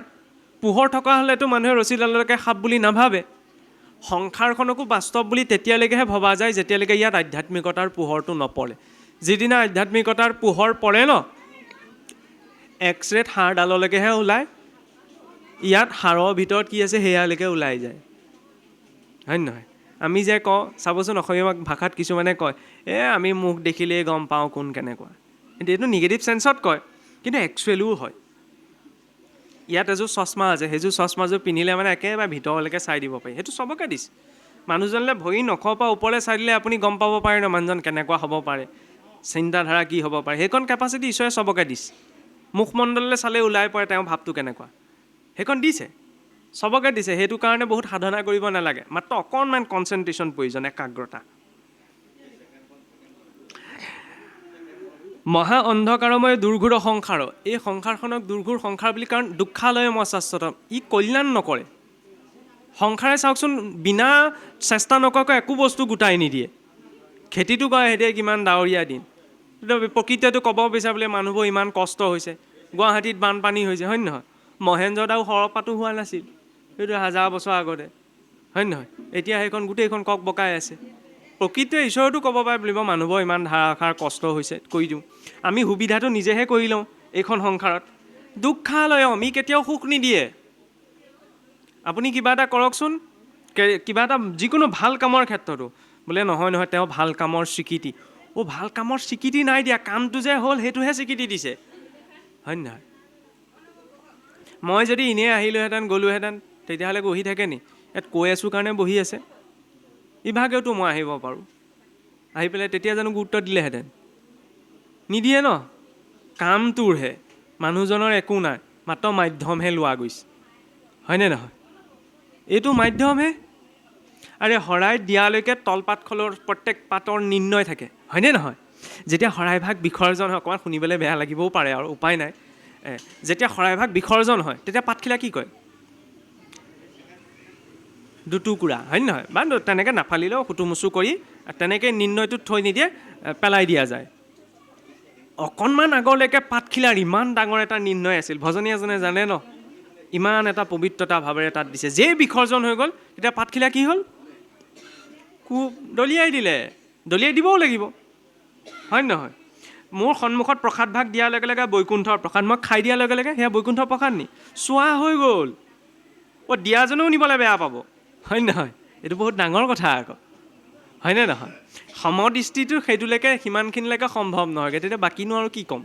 পোহৰ থকা হ'লেতো মানুহে ৰছীডালকে সাপ বুলি নাভাবে। সংসাৰখনকো বাস্তৱ বুলি তেতিয়ালৈকেহে ভবা যায় যেতিয়ালৈকে ইয়াত আধ্যাত্মিকতাৰ পোহৰটো নপৰে। যিদিনা আধ্যাত্মিকতাৰ পোহৰ পৰে ন, এক্সৰেত হাড়ডাললৈকেহে ওলায়, ইয়াত হাড়ৰ ভিতৰত কি আছে সেয়ালৈকে ওলাই যায়, হয় নহয়? আমি যে কওঁ চাবচোন, অসমীয়া ভাষাত কিছুমানে কয়, আমি মুখ দেখিলেই গম পাওঁ কোন কেনেকুৱা। কিন্তু এইটো নিগেটিভ চেন্সত কয়, কিন্তু একচুৱেলিও হয়। ইয়াত এযোৰ চশমা আছে, সেইযোৰ চশমাযোৰ পিন্ধিলে মানে একেবাৰে ভিতৰলৈকে চাই দিব পাৰি, সেইটো চবকে দিছে। মানুহজনলৈ ভৰি নখৰ পৰা ওপৰলৈ চাই দিলে আপুনি গম পাব পাৰে ন মানুহজন কেনেকুৱা হ'ব পাৰে, চিন্তাধাৰা কি হ'ব পাৰে, সেইকণ কেপাচিটি ঈশ্বৰে চবকে দিছে। মুখমণ্ডললৈ চালে ওলাই পৰে তেওঁৰ ভাৱটো কেনেকুৱা, সেইকণ দিছে, চবকে দিছে। সেইটো কাৰণে বহুত সাধনা কৰিব নালাগে, মাত্ৰ অকণমান কনচেনট্ৰেশ্যন প্ৰয়োজন, একাগ্ৰতা। মহা অন্ধকাৰময় দুৰ্ঘোৰ সংসাৰ, এই সংসাৰখনক দুৰ্ঘোৰ সংসাৰ বুলি, কাৰণ দুঃখালয় শাশ্বতম, ই কল্যাণ নকৰে। সংসাৰে চাওকচোন বিনা চেষ্টা নকৰাকৈ একো বস্তু গোটাই নিদিয়ে। খেতিটো কৰে সেইটোৱে কিমান ডাৱৰীয়া দিন, প্ৰকৃতিয়েতো ক'ব বিচাৰে বোলে মানুহবোৰ ইমান কষ্ট হৈছে, গুৱাহাটীত বানপানী হৈছে, হয় নহয়? মহেন্দ্ৰদাও সৰহপাতো হোৱা নাছিল, সেইটো 1000 বছৰ আগতে, হয় নহয়? এতিয়া সেইখন গোটেইখন কক বকাই আছে। প্ৰকৃতিয়ে ঈশ্বৰতো ক'ব পাৰে বুলিব মানুহবোৰ ইমান ধাৰাসাৰ কষ্ট হৈছে, কৰি দিওঁ। আমি সুবিধাটো নিজেহে কৰি লওঁ এইখন সংসাৰত। দুঃখালয়ম, ই কেতিয়াও সুখ নিদিয়ে। আপুনি কিবা এটা কৰকচোন, কিবা এটা যিকোনো ভাল কামৰ ক্ষেত্ৰতো বোলে নহয় নহয় তেওঁ ভাল কামৰ স্বীকৃতি, ভাল কামৰ স্বীকৃতি নাই দিয়া, কামটো যে হ'ল সেইটোহে স্বীকৃতি দিছে, হয় নহয়? মই যদি এনেই আহিলোহেঁতেন গ'লোহেঁতেন তেতিয়াহ'লে বহি থাকে নি? ইয়াত কৈ আছোঁ কাৰণে বহি আছে, ইভাগেওতো মই আহিব পাৰোঁ, আহি পেলাই তেতিয়া জানো গুৰুত্ব দিলেহেঁতেন? নিদিয়ে ন। কামটোৰহে, মানুহজনৰ একো নাই, মাত্ৰ মাধ্যমহে লোৱা গৈছে, হয়নে নহয়? এইটো মাধ্যমহে। আৰে শৰাইত দিয়ালৈকে তলপাতখনৰ প্ৰত্যেক পাতৰ নিৰ্ণয় থাকে, হয়নে নহয়? যেতিয়া শৰাইভাগ বিসৰ্জন হয়, অকণমান শুনিবলৈ বেয়া লাগিবও পাৰে আৰু উপায় নাই, যেতিয়া শৰাইভাগ বিসৰ্জন হয় তেতিয়া পাতখিলা কি কয়? দুটুকুৰা, হয় নহয়? বা তেনেকৈ নাফালিলেও সুতুমুচু কৰি তেনেকৈ নিৰ্ণয়টোত থৈ নিদিয়ে, পেলাই দিয়া যায়। অকণমান আগলৈকে পাতখিলাৰ ইমান ডাঙৰ এটা নিৰ্ণয় আছিল, ভজনী এজনে জানে ন, ইমান এটা পবিত্ৰতা ভাৱেৰে তাত দিছে। যেই বিসৰ্জন হৈ গ'ল তেতিয়া পাতখিলা কি হ'ল? দলিয়াই দিলে, দলিয়াই দিবও লাগিব, হয় নহয়? মোৰ সন্মুখত প্ৰসাদ ভাগ দিয়াৰ লগে লগে বৈকুণ্ঠৰ প্ৰসাদ, মই খাই দিয়াৰ লগে লগে সেয়া বৈকুণ্ঠৰ প্ৰসাদ নি? চোৱা হৈ গ'ল, দিয়াজনেও নিবলৈ বেয়া পাব, হয় নহয়? এইটো বহুত ডাঙৰ কথা আকৌ, হয়নে নহয়? সমদৃষ্টিটো সেইটোলৈকে সিমানখিনিলৈকে সম্ভৱ নহয়গৈ, তেতিয়া বাকীনো আৰু কি ক'ম?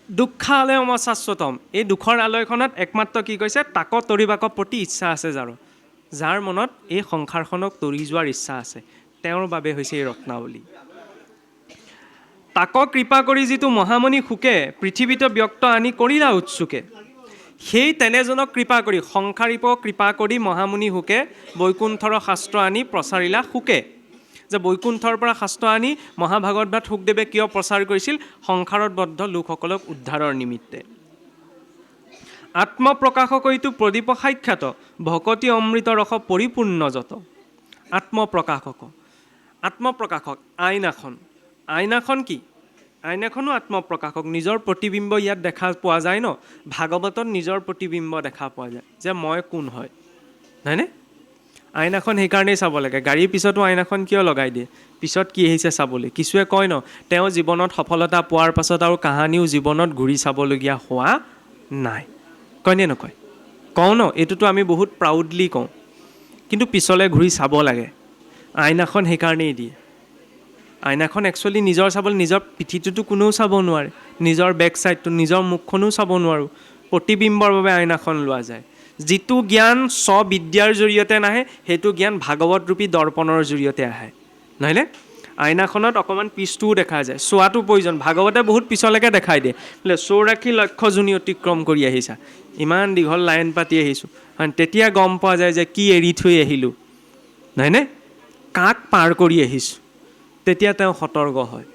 দুঃখালয়ম শাশ্বতম, এই দুখৰ আলয়খনত একমাত্ৰ কি কৈছে? তাক তৰিবাক প্ৰতি ইচ্ছা আছে যাৰ মনত এই সংসাৰখনক তৰি যোৱাৰ ইচ্ছা আছে, তেওঁৰ বাবে হৈছে এই ৰত্নাৱলী। তাক কৃপা কৰি যিটো মহামণি সুকে পৃথিৱীত ব্যক্ত আনি কৰিলা উৎসুকে, সেই তেনেজনক কৃপা কৰি, সংসাৰীপ কৃপা কৰি মহামুনি সুকে বৈকুণ্ঠৰ শাস্ত্ৰ আনি প্ৰচাৰিলা সুকে। যে বৈকুণ্ঠৰ পৰা শাস্ত্ৰ আনি মহাভাগৱত বা শুকদেৱে কিয় প্ৰচাৰ কৰিছিল? সংসাৰত বদ্ধ লোকসকলক উদ্ধাৰৰ নিমিত্তে। আত্মপ্ৰকাশকইটো প্ৰদীপ সাক্ষাৎ, ভকতি অমৃত ৰস পৰিপূৰ্ণ যত। আত্মপ্ৰকাশক আইনাখন কি? আইনাখনো আত্মপ্ৰকাশক, নিজৰ প্ৰতিবিম্ব ইয়াত দেখা পোৱা যায় ন, ভাগৱতত নিজৰ প্ৰতিবিম্ব দেখা পোৱা যায় যে মই কোন হয়, হয়নে? আইনাখন সেইকাৰণেই চাব লাগে। গাড়ীৰ পিছতো আইনাখন কিয় লগাই দিয়ে? পিছত কি আহিছে চাবলৈ। কিছুৱে কয় ন, তেওঁ জীৱনত সফলতা পোৱাৰ পাছত আৰু কাহানিও জীৱনত ঘূৰি চাবলগীয়া হোৱা নাই, কয়নে নকয়? কওঁ ন, এইটোতো আমি বহুত প্ৰাউডলি কওঁ, কিন্তু পিছলৈ ঘূৰি চাব লাগে। আইনাখন সেইকাৰণেই দিয়ে। আইনাখন একচুৱেলি নিজৰ চাবলৈ, নিজৰ পিঠিটোতো কোনেও চাব নোৱাৰে, নিজৰ বেক চাইডটো, নিজৰ মুখখনো চাব নোৱাৰোঁ, প্ৰতিবিম্বৰ বাবে আইনাখন লোৱা যায়। যিটো জ্ঞান স্ববিদ্যাৰ জৰিয়তে নাহে, সেইটো জ্ঞান ভাগৱত ৰূপী দৰ্পণৰ জৰিয়তে আহে, নহয়নে? আইনাখনত অকণমান পিছটোও দেখা যায়, চোৱাটো প্ৰয়োজন। ভাগৱতে বহুত পিছলৈকে দেখাই দিয়ে, বোলে 84 লক্ষ জনী অতিক্ৰম কৰি আহিছা, ইমান দীঘল লাইন পাতি আহিছোঁ, তেতিয়া গম পোৱা যায় যে কি এৰি থৈ আহিলোঁ, নহয়নে? কাক পাৰ কৰি আহিছোঁ, তেতিয়া তেওঁ সতৰ্ক হয়।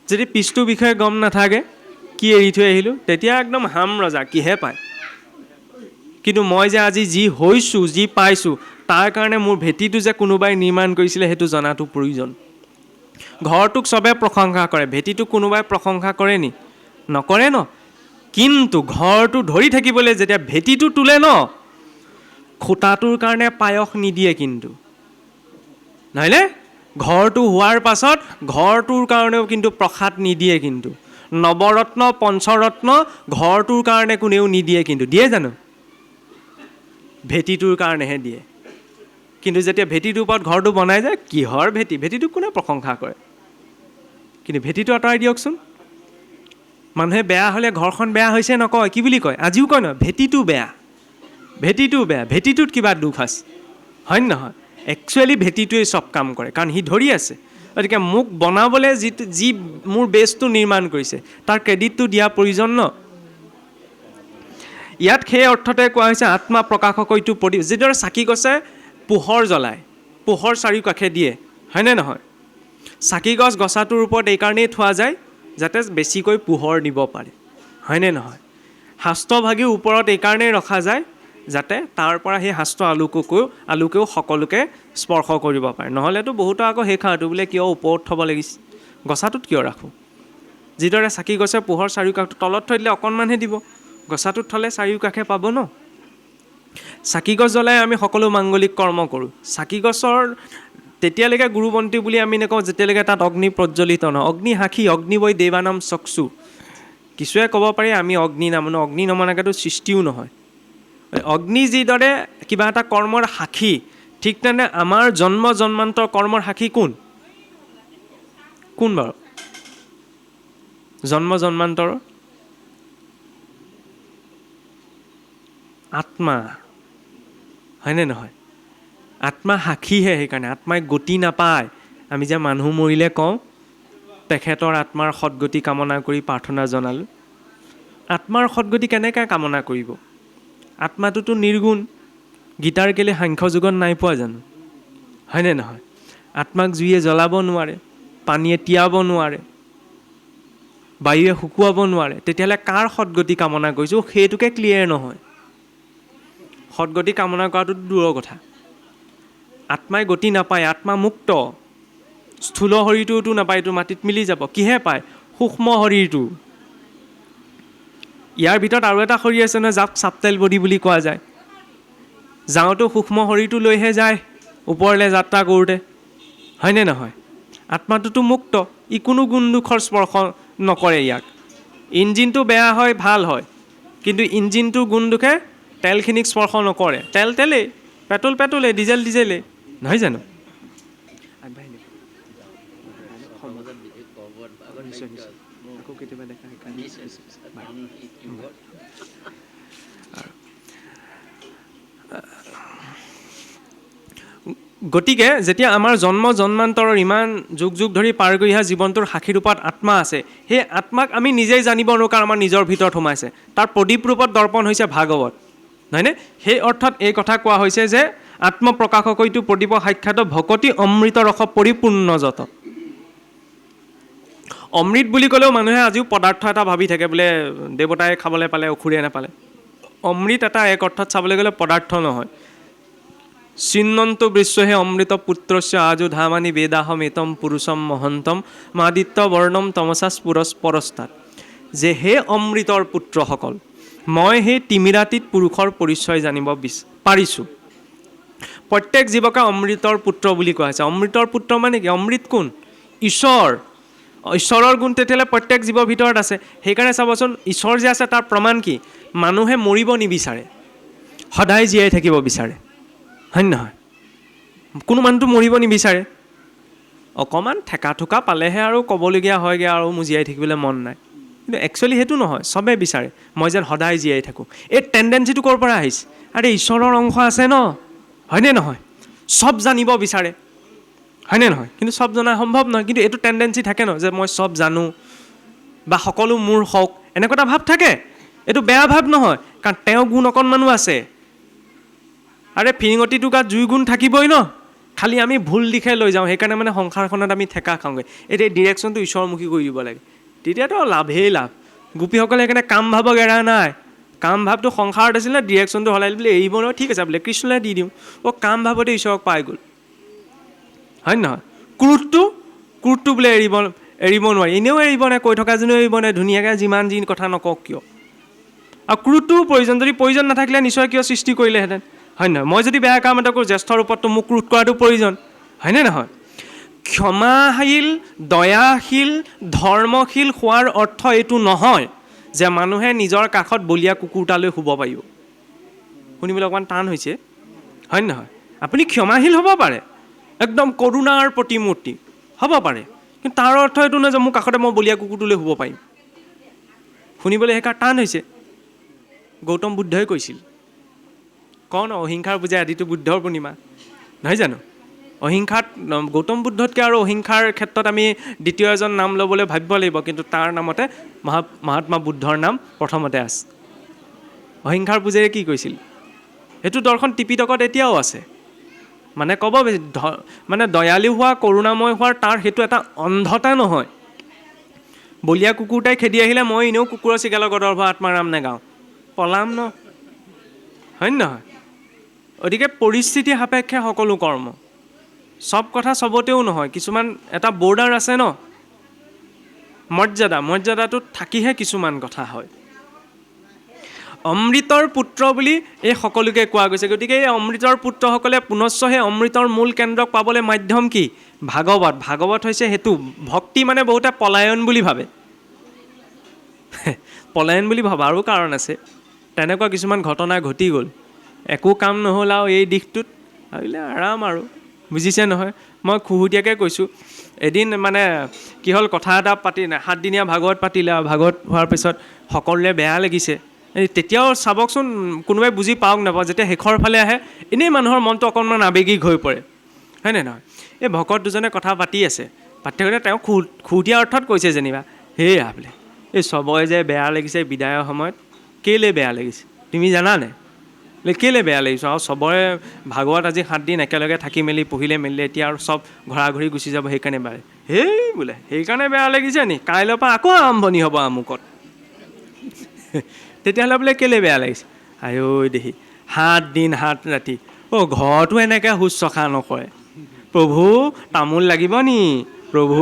যদি পিছটোৰ বিষয়ে গম নাথাকে, কি এৰি থৈ আহিলোঁ, তেতিয়া একদম হাম ৰজা, কিহে পায়। কিন্তু মই যে আজি যি হৈছোঁ, যি পাইছোঁ, তাৰ কাৰণে মোৰ ভেটিটো যে কোনোবাই নিৰ্মাণ কৰিছিলে সেইটো জনাটো প্ৰয়োজন। ঘৰটোক চবে প্ৰশংসা কৰে, ভেটিটোক কোনোবাই প্ৰশংসা কৰে নি? নকৰে ন। কিন্তু ঘৰটো ধৰি থাকিবলৈ যেতিয়া ভেটিটো তোলে ন, খুটাটোৰ কাৰণে পায়স নিদিয়ে কিন্তু, নহয়নে? ঘৰটো হোৱাৰ পাছত ঘৰটোৰ কাৰণেও কিন্তু প্ৰসাদ নিদিয়ে কিন্তু, নৱৰত্ন পঞ্চৰত্ন ঘৰটোৰ কাৰণে কোনেও নিদিয়ে কিন্তু, দিয়ে জানো? ভেটিটোৰ কাৰণেহে দিয়ে। কিন্তু যেতিয়া ভেটিটোৰ ওপৰত ঘৰটো বনাই যায়, কিহৰ ভেটি? ভেটিটোক কোনে প্ৰশংসা কৰে? কিন্তু ভেটিটো আঁতৰাই দিয়কচোন, মানুহে বেয়া হ'লে ঘৰখন বেয়া হৈছে নকয়, কি বুলি কয়? আজিও কয় নহয়, ভেটিটো বেয়া, ভেটিটো বেয়া, ভেটিটোত কিবা দুখ আছে, হয় নে নহয়? একচুৱেলি ভেটিটোৱে চব কাম কৰে, কাৰণ সি ধৰি আছে। গতিকে মোক বনাবলৈ যি মোৰ বেছটো নিৰ্মাণ কৰিছে তাৰ ক্ৰেডিটটো দিয়া প্ৰয়োজন ন। ইয়াত সেই অৰ্থতে কোৱা হৈছে আত্মা প্ৰকাশকৈটো প্ৰদীপ। যিদৰে চাকি গছে পোহৰ জ্বলায়, পোহৰ চাৰিওকাষে দিয়ে, হয়নে নহয়? চাকি গছ গছাটোৰ ওপৰত এইকাৰণেই থোৱা যায় যাতে বেছিকৈ পোহৰ দিব পাৰে, হয়নে নহয়? শাস্ত্ৰভাগীৰ ওপৰত এইকাৰণেই ৰখা যায় যাতে তাৰ পৰা সেই শাস্ত্ৰ আলোকেও সকলোকে স্পৰ্শ কৰিব পাৰে। নহ'লেতো বহুতো আকৌ সেই খাওঁটো বোলে কিয় ওপৰত থ'ব লাগিছে, গছাটোত কিয় ৰাখোঁ? যিদৰে চাকি গছে পোহৰ চাৰিওকাষটো তলত থৈ দিলে অকণমানহে দিব, গছাটোত থ'লে চাৰিওকাষে পাব ন। চাকি গছ জ্বলাই আমি সকলো মাংগলিক কৰ্ম কৰোঁ। চাকি গছৰ তেতিয়ালৈকে গুৰুবন্তী বুলি আমি নকওঁ যেতিয়ালৈকে তাত অগ্নি প্ৰজ্বলিত নহয়। অগ্নি সাক্ষী, অগ্নিবৈ দেৱানাম চক্ষু। কিছুৱে ক'ব পাৰি আমি অগ্নি নামানো, অগ্নি নমনাকেতো সৃষ্টিও নহয়। অগ্নি যিদৰে কিবা এটা কৰ্মৰ সাক্ষী, ঠিক তেনে আমাৰ জন্ম জন্মান্তৰ কৰ্মৰ সাক্ষী কোন? কোন বাৰু? জন্ম জন্মান্তৰ আত্মা, হয়নে নহয়? আত্মা সাক্ষীহে, সেইকাৰণে আত্মাই গতি নাপায়। আমি যে মানুহ মৰিলে কওঁ তেখেতৰ আত্মাৰ সদগতি কামনা কৰি প্ৰাৰ্থনা জনালোঁ। আত্মাৰ সদগতি কেনেকৈ কামনা কৰিব? আত্মাটোতো নিৰ্গুণ। গীতাৰ কেলে সাংখ্য যুগত নাই পোৱা জানো, হয়নে নহয়? আত্মাক জুইয়ে জ্বলাব নোৱাৰে, পানীয়ে তিয়াব নোৱাৰে, বায়ুৱে শুকুৱাব নোৱাৰে। তেতিয়াহ'লে কাৰ সদগতি কামনা কৰিছোঁ সেইটোকে ক্লিয়াৰ নহয়। সদগতি কামনা কৰাটো দূৰৰ কথা। আত্মাই গতি নাপায়, আত্মা মুক্ত। স্থূল শৰীৰটোতো নাপায়, এইটো মাটিত মিলি যাব। কিহে পায়? সূক্ষ্ম শৰীৰটো। ইয়াৰ ভিতৰত আৰু এটা শৰীৰ আছে নহয়, যাক চাপটেল বডি বুলি কোৱা যায়। যাওঁতো সূক্ষ্ম শৰীৰটো লৈহে যায় ওপৰলৈ যাত্ৰা কৰোঁতে, হয়নে নহয়? আত্মাটোতো মুক্ত, ই কোনো গুণ দুখৰ স্পৰ্শ নকৰে ইয়াক। ইঞ্জিনটো বেয়া হয়, ভাল হয়, কিন্তু ইঞ্জিনটোৰ গুণ দুখে তেলখিনিক স্পৰ্শ নকৰে। তেল তেলেই, পেট্ৰল পেট্ৰলেই, ডিজেল ডিজেলেই, নহয় জানো? আকৌ কেতিয়াবা দেখা গতিকে যেতিয়া আমাৰ জন্ম জন্মান্তৰৰ ইমান যুগ যুগ ধৰি পাৰ কৰি অহা জীৱনটোৰ সাক্ষী ৰূপত আত্মা আছে, সেই আত্মাক আমি নিজেই জানিব নোৱাৰোঁ, কাৰণ আমাৰ নিজৰ ভিতৰত সোমাইছে। তাৰ প্ৰদীপ ৰূপত দৰ্পণ হৈছে ভাগৱত, নহয়নে? সেই অৰ্থত এই কথা কোৱা হৈছে যে আত্মপ্ৰকাশকৈটো প্ৰদীপ সাক্ষাৎ ভকতি অমৃত ৰস পৰিপূৰ্ণ যত। অমৃত বুলি ক'লেও মানুহে আজিও পদাৰ্থ এটা ভাবি থাকে, বোলে দেৱতাই খাবলৈ পালে অসুৰে নাপালে। অমৃত এটা এক অৰ্থত চাবলৈ গ'লে পদাৰ্থ নহয়। চিন্নন্ত বিশ্বহে অমৃত পুত্ৰস্য আজু ধামানি বেদাহম এতম পুৰুষম মহন্তম মাদিত্য বৰ্ণম তমসা স্ফুৰস পৰস্তাত। যে হে অমৃতৰ পুত্ৰসকল, মই সেই তিমিৰাতিত পুৰুষৰ পৰিচয় জানিব পাৰিছোঁ। প্ৰত্যেক জীৱকে অমৃতৰ পুত্ৰ বুলি কোৱা হৈছে। অমৃতৰ পুত্ৰ মানে কি? অমৃত কোন? ঈশ্বৰ। ঈশ্বৰৰ গুণ তেতিয়াহ'লে প্ৰত্যেক জীৱৰ ভিতৰত আছে। সেইকাৰণে চাবচোন, ঈশ্বৰ যে আছে তাৰ প্ৰমাণ কি? মানুহে মৰিব নিবিচাৰে, সদায় জীয়াই থাকিব বিচাৰে, হয় নহয়? কোনো মানুহটো মৰিব নিবিচাৰে। অকণমান ঠেকা ঠুকা পালেহে আৰু ক'বলগীয়া হয়গৈ আৰু মোৰ জীয়াই থাকিবলৈ মন নাই। কিন্তু একচুৱেলি সেইটো নহয়, চবেই বিচাৰে মই যেন সদায় জীয়াই থাকোঁ। এই টেণ্ডেঞ্চিটো ক'ৰ পৰা আহিছে? আৰে ঈশ্বৰৰ অংশ আছে ন, হয়নে নহয়? চব জানিব বিচাৰে, হয়নে নহয়? কিন্তু চব জনা সম্ভৱ নহয়। কিন্তু এইটো টেণ্ডেঞ্চি থাকে ন, যে মই চব জানো বা সকলো মোৰ হওক, এনেকুৱা এটা ভাৱ থাকে। এইটো বেয়া ভাৱ নহয়, কাৰণ তেওঁ গুণ অকণমানো আছে। আৰে ফিৰিঙতিটো গাত জুই গুণ থাকিবই ন, খালি আমি ভুল দিশে লৈ যাওঁ। সেইকাৰণে মানে সংসাৰখনত আমি ঠেকা খাওঁগৈ। এতিয়া ডিৰেকশ্যনটো ঈশ্বৰমুখী কৰি দিব লাগে, তেতিয়াতো লাভেই লাভ। গোপীসকলে সেইকাৰণে কাম ভাৱক এৰা নাই। কাম ভাৱটো সংসাৰত আছিলে, ডিৰেকশ্যনটো সলাই বোলে এৰিব নোৱাৰো, ঠিক আছে বোলে কৃষ্ণলৈ দি দিওঁ। কাম ভাৱতে ঈশ্বৰক পাই গ'ল, হয় নহয়? ক্ৰোধটো বোলে এৰিব নোৱাৰি, এনেও এৰিব নাই, কৈ থকা যেনেও এৰিব নাই, ধুনীয়াকৈ যিমান যি কথা নকওক কিয়। আৰু ক্ৰোধটোও প্ৰয়োজন, যদি প্ৰয়োজন নাথাকিলে নিশ্চয় কিয় সৃষ্টি কৰিলেহেঁতেন, হয় নহয়? মই যদি বেয়া কাম এটা কৰোঁ, জ্যেষ্ঠৰ ৰূপততো মোক ক্ৰোধ কৰাটো প্ৰয়োজন, হয়নে নহয়? ক্ষমাশীল, দয়াশীল, ধৰ্মশীল হোৱাৰ অৰ্থ এইটো নহয় যে মানুহে নিজৰ কাষত বলীয়া কুকুৰটালৈ শুব পাৰিব। শুনিবলৈ অকণমান টান হৈছে, হয় নহয়? আপুনি ক্ষমাশীল হ'ব পাৰে, একদম কৰুণাৰ প্ৰতিমূৰ্তি হ'ব পাৰে, কিন্তু তাৰ অৰ্থ এইটো নহয় যে মোৰ কাষতে মই বলীয়া কুকুৰটোলৈ শুব পাৰিম। শুনিবলৈ সেইকাৰ টান হৈছে। গৌতম বুদ্ধই কৈছিল, কওঁ ন অহিংসাৰ পূজা আদিটো বুদ্ধৰ পূৰ্ণিমা, নহয় জানো? অহিংসাত গৌতম বুদ্ধতকৈ আৰু অহিংসাৰ ক্ষেত্ৰত আমি দ্বিতীয় এজন নাম ল'বলৈ ভাবিব লাগিব, কিন্তু তাৰ নামতে মহাত্মা বুদ্ধৰ নাম প্ৰথমতে আছে। অহিংসাৰ পূজাৰে কি কৈছিল? সেইটো দৰ্শন ত্ৰিপিটকত এতিয়াও আছে। মানে ক'ব মানে দয়ালু হোৱা, কৰোণাময় হোৱাৰ তাৰ সেইটো এটা অন্ধতা নহয়। বলীয়া কুকুৰটাই খেদি আহিলে মই এনেও কুকুৰৰ চিগালৰ গদৰ্ভ আত্মাৰাম নেগাওঁ, পলাম ন, হয় নহয়? গতিকে পৰিস্থিতি সাপেক্ষে সকলো কৰ্ম, চব কথা চবতেও নহয়, কিছুমান এটা বৰ্ডাৰ আছে ন, মৰ্যাদাটোত থাকিহে কিছুমান কথা হয়। অমৃতৰ পুত্ৰ বুলি এই সকলোকে কোৱা গৈছে। গতিকে এই অমৃতৰ পুত্ৰসকলে পুনশ্চ সেই অমৃতৰ মূল কেন্দ্ৰক পাবলৈ মাধ্যম কি? ভাগৱত। ভাগৱত হৈছে সেইটো। ভক্তি মানে বহুতে পলায়ন বুলি ভাবে, পলায়ন বুলি ভাবা আৰু কাৰণ আছে। তেনেকুৱা কিছুমান ঘটনা ঘটি গ'ল, একো কাম নহ'ল আৰু এই দিশটোত ভাবিলে আৰাম আৰু, বুজিছে নহয়? মই খুহুতীয়াকৈ কৈছোঁ, এদিন মানে কি হ'ল, কথা এটা পাতি 7 দিনীয়া ভাগৱত পাতিলে, আৰু ভাগৱত হোৱাৰ পিছত সকলোৰে বেয়া লাগিছে। তেতিয়াও চাবকচোন, কোনোবাই বুজি পাওক নাপাওক, যেতিয়া শেষৰ ফালে আহে এনেই মানুহৰ মনটো অকণমান আৱেগিক হৈ পৰে, হয়নে নহয়? এই ভকত দুজনে কথা পাতি আছে, পাতি থাকোঁতে তেওঁ খুহুতীয়া অৰ্থত কৈছে যেনিবা, সেয়া বোলে এই চবৰে যে বেয়া লাগিছে বিদায়ৰ সময়ত, কেলৈ বেয়া লাগিছে তুমি জানানে? কেলৈ বেয়া লাগিছে? আৰু চবৰে ভাগৱত আজি 7 দিন একেলগে থাকি মেলি পঢ়িলে মেলিলে, এতিয়া আৰু চব ঘৰা-ঘৰি গুচি যাব, সেইকাৰণে বেয়া। বোলে সেইকাৰণে বেয়া লাগিছে নি? কাইলৈৰ পৰা আকৌ আৰম্ভণি হ'ব আমুকত। তেতিয়াহ'লে বোলে কেলৈ বেয়া লাগিছে? আঐ দেহি 7 দিন 7 ৰাতি ঘৰতো এনেকৈ শুশ্ৰূষা নকৰে। প্ৰভু তামোল লাগিব নি? প্ৰভু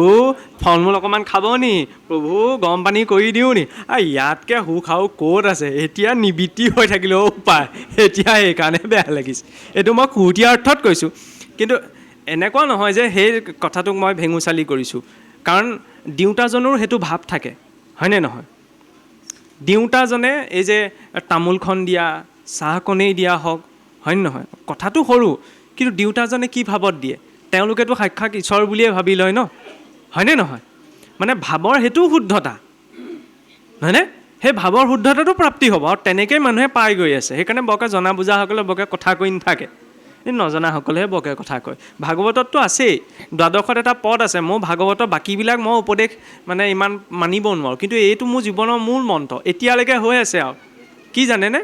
ফল মূল অকণমান খাব নি? প্ৰভু গৰম পানী কৰি দিওঁ নি? ইয়াতকৈ সুখ আৰু ক'ত আছে? এতিয়া নিবৃত্তি হৈ থাকিলেও পায়, এতিয়া সেইকাৰণে বেয়া লাগিছে। এইটো মই খুহুতীয়া অৰ্থত কৈছোঁ, কিন্তু এনেকুৱা নহয় যে সেই কথাটোক মই ভেঙুচালি কৰিছোঁ। কাৰণ দিওঁতাজনৰো সেইটো ভাৱ থাকে, হয়নে নহয়? দিওঁতাজনে এই যে তামোলখন দিয়া, চাহকণেই দিয়া হওক, হয় নহয়? কথাটো সৰু, কিন্তু দিওঁতাজনে কি ভাৱত দিয়ে? তেওঁলোকেতো সাক্ষাৎ ঈশ্বৰ বুলিয়ে ভাবি লয় ন, হয়নে নহয়? মানে ভাৱৰ সেইটোও শুদ্ধতা, হয়নে? সেই ভাৱৰ শুদ্ধতাটো প্ৰাপ্তি হ'ব, আৰু তেনেকৈ মানুহে পাই গৈ আছে। সেইকাৰণে বৰকৈ জনা বুজাসকলে বৰকৈ কথা কৈ নাথাকে, এই নজনাসকলেহে বৰকৈ কথা কয়। ভাগৱতততো আছেই, দ্বাদশত এটা পদ আছে। মোৰ ভাগৱতৰ বাকীবিলাক মই উপদেশ মানে ইমান মানিব নোৱাৰোঁ, কিন্তু এইটো মোৰ জীৱনৰ মূল মন্ত্ৰ এতিয়ালৈকে হৈ আছে। আৰু কি জানেনে?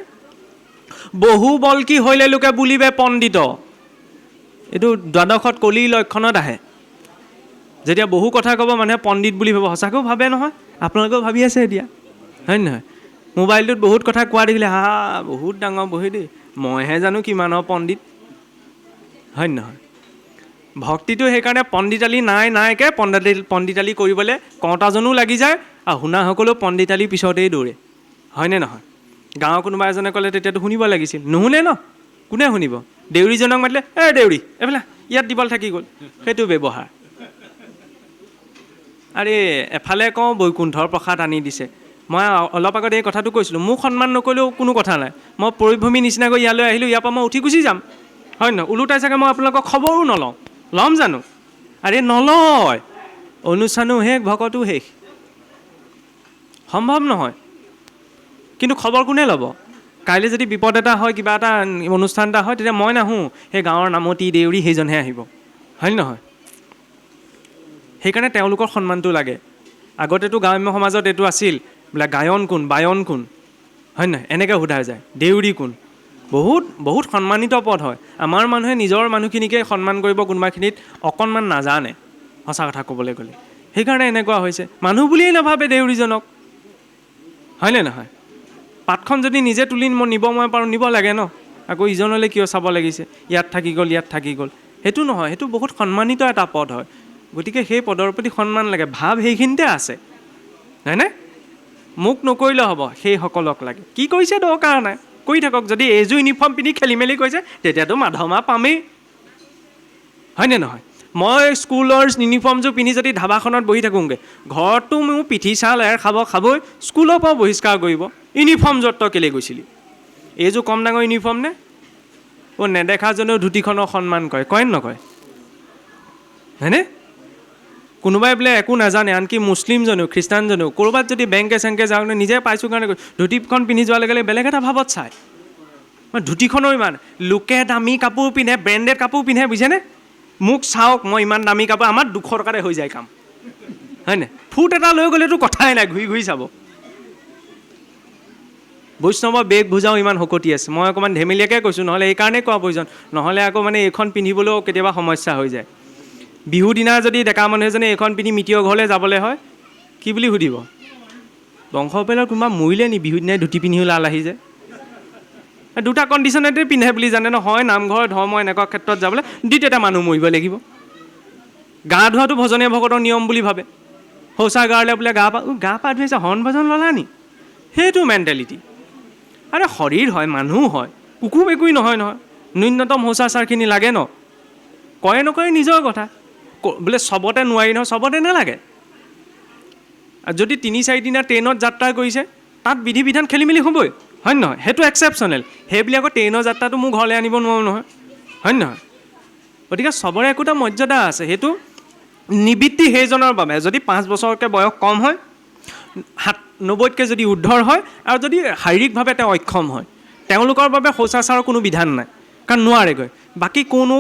বহু বল কি হৈলে লোকে বুলিবে পণ্ডিত, এইটো দ্বাদশত কলিৰ লক্ষণত আহে। যেতিয়া বহু কথা ক'ব মানুহে পণ্ডিত বুলি ভাবে, সঁচাকৈও ভাবে নহয়, আপোনালোকেও ভাবি আছে এতিয়া, হয় নহয়? মোবাইলটোত বহুত কথা কোৱা দেখিলে বহুত ডাঙৰ বহি দেই, মইহে জানো কিমানৰ পণ্ডিত, হয় নহয়? ভক্তিটো সেইকাৰণে পণ্ডিতালি নাইকৈ পণ্ডিতালি কৰিবলৈ কওঁতাজনো লাগি যায়, আৰু শুনাসকলেও পণ্ডিতালিৰ পিছতেই দৌৰে, হয়নে নহয়? গাঁৱৰ কোনোবা এজনে ক'লে তেতিয়াতো শুনিব লাগিছিল, নুশুনে ন, কোনে শুনিব? দেউৰীজনক মাতিলে, দেউৰী এইফালে ইয়াত দিবল থাকি গ'ল, সেইটো ব্যৱহাৰ। আৰে এফালে কওঁ বৈকুণ্ঠৰ প্ৰসাদ আনি দিছে। মই অলপ আগত এই কথাটো কৈছিলোঁ, মোক সন্মান নকৰিলেও কোনো কথা নাই, মই পৰিভ্ৰমী নিচিনাকৈ ইয়ালৈ আহিলোঁ, ইয়াৰ পৰা মই উঠি গুচি যাম, হয় নহয়? ওলোটাই চাগে মই আপোনালোকক খবৰো নলওঁ, ল'ম জানো? আৰে নলয়, অনুষ্ঠানো শেষ, ভকতো শেষ, সম্ভৱ নহয়। কিন্তু খবৰ কোনে ল'ব? কাইলৈ যদি বিপদ এটা হয়, কিবা এটা অনুষ্ঠান এটা হয়, তেতিয়া মই নাহোঁ, সেই গাঁৱৰ নামতি দেউৰী সেইজনহে আহিব, হয় নহয়? সেইকাৰণে তেওঁলোকৰ সন্মানটো লাগে। আগতেতো গ্ৰাম্য সমাজত এইটো আছিল, বোলে গায়ন কোন, বায়ন কোন, হয় নহয়? এনেকৈ সোধা যায়, দেউৰী কোন, বহুত বহুত সন্মানিত পদ হয়। আমাৰ মানুহে নিজৰ মানুহখিনিকে সন্মান কৰিব কোনোবাখিনিত অকণমান নাজানে, সঁচা কথা ক'বলৈ গ'লে। সেইকাৰণে এনেকুৱা হৈছে, মানুহ বুলিয়েই নাভাবে দেউৰীজনক, হয়নে নহয়? পাতখন যদি নিজে তুলি নিব মই পাৰোঁ, নিব লাগে ন, আকৌ ইজনলৈ কিয় চাব লাগিছে? ইয়াত থাকি গ'ল, ইয়াত থাকি গ'ল, সেইটো নহয়। সেইটো বহুত সন্মানিত এটা পদ হয়। গতিকে সেই পদৰ প্ৰতি সন্মান লাগে, ভাৱ সেইখিনিতে আছে, হয়নে? মোক নকৰিলে হ'ব, সেইসকলক লাগে। কি কৰিছে দৰকাৰ নাই, কৰি থাকক। যদি এইযোৰ ইউনিফৰ্ম পিন্ধি খেলি মেলি কৰিছে, তেতিয়াতো মাধমা পামেই, হয়নে নহয়? মই স্কুলৰ ইউনিফৰ্মযোৰ পিন্ধি যদি ধাবাখনত বহি থাকোঁগৈ, ঘৰতো মোৰ পিঠি চাল এৰ খাবই, স্কুলৰ পৰাও বহিষ্কাৰ কৰিব, ইউনিফৰ্ম য'ত কেলৈ গৈছিলি? এইযোৰ কম ডাঙৰ ইউনিফৰ্ম নে? নেদেখাজনেও ধুতিখনৰ সন্মান কৰে, কয় নকয়? হয়নে? কোনোবাই বোলে একো নাজানে, আনকি মুছলিমজনেও খ্ৰীষ্টানজনেও ক'ৰবাত যদি বেংকে চেংকে যাওঁ নিজে পাইছোঁ কাৰণে ধুতিখন পিন্ধি যোৱাৰ লগে লগে বেলেগ এটা ভাৱত চায়। ধুতিখনো ইমান লোকে দামী কাপোৰ পিন্ধে, ব্ৰেণ্ডেড কাপোৰ পিন্ধে, বুজিছেনে? মোক চাওক, মই ইমান দামী কাপোৰ, আমাৰ 200 টকাতে হৈ যায় কাম, হয়নে? ফুট এটা লৈ গ'লেতো কথাই নাই, ঘূৰি ঘূৰি চাব। বৈষ্ণৱৰ বেগ বুজাও ইমান শকতি আছে। মই অকণমান ধেমেলীয়াকৈ কৈছোঁ, নহ'লে এইকাৰণেই কোৱা প্ৰয়োজন, নহ'লে আকৌ মানে এইখন পিন্ধিবলৈও কেতিয়াবা সমস্যা হৈ যায়। বিহু দিনা যদি ডেকা মানুহ এজনে এইখন পিন্ধি মিতিৰৰ ঘৰলৈ যাবলৈ হয়, কি বুলি সুধিব? বংশ পেলৰ কোনোবা মৰিলে নি বিহু দিনাই ধুতি পিন্ধিও লাল আহি যায়? দুটা কণ্ডিশ্যনতে পিন্ধে বুলি জানে ন, হয় নামঘৰ ধৰ্ম এনেকুৱা ক্ষেত্ৰত যাবলৈ, দ্বিতীয়তে মানুহ মৰিব লাগিব। গা ধোৱাটো ভজনীয় ভকতৰ নিয়ম বুলি ভাবে, শৌচাগাৰলৈ বোলে গা পা ধুইছে, হৰ্ণ ভজন ল'লা নি? সেইটো মেণ্টেলিটি। আৰে শৰীৰ হয়, মানুহ হয়, কুকুৰ একোৱেই নহয় নহয়, ন্যূনতম শৌচাচাৰখিনি লাগে ন? কয় নকয় নিজৰ কথা, বোলে চবতে নোৱাৰি নহয়, চবতে নালাগে। আৰু যদি 3-4 দিনা ট্ৰেইনত যাত্ৰা কৰিছে, তাত বিধি বিধান খেলি মেলি হ'বই, হয় নহয়? সেইটো এক্সেপশ্যনেল। সেইবুলি আকৌ ট্ৰেইনৰ যাত্ৰাটো মোৰ ঘৰলৈ আনিব নোৱাৰোঁ নহয়, হয় নহয়? গতিকে চবৰে একোটা মৰ্যাদা আছে। সেইটো নিবৃত্তি সেইজনৰ বাবে, যদি 5 বছৰকৈ বয়স কম হয়, 90তকৈ যদি উৰ্ধৰ হয়, আৰু যদি শাৰীৰিকভাৱে তেওঁ অক্ষম হয়, তেওঁলোকৰ বাবে শৌচাচাৰৰ কোনো বিধান নাই, কাৰণ নোৱাৰেগৈ। বাকী কোনো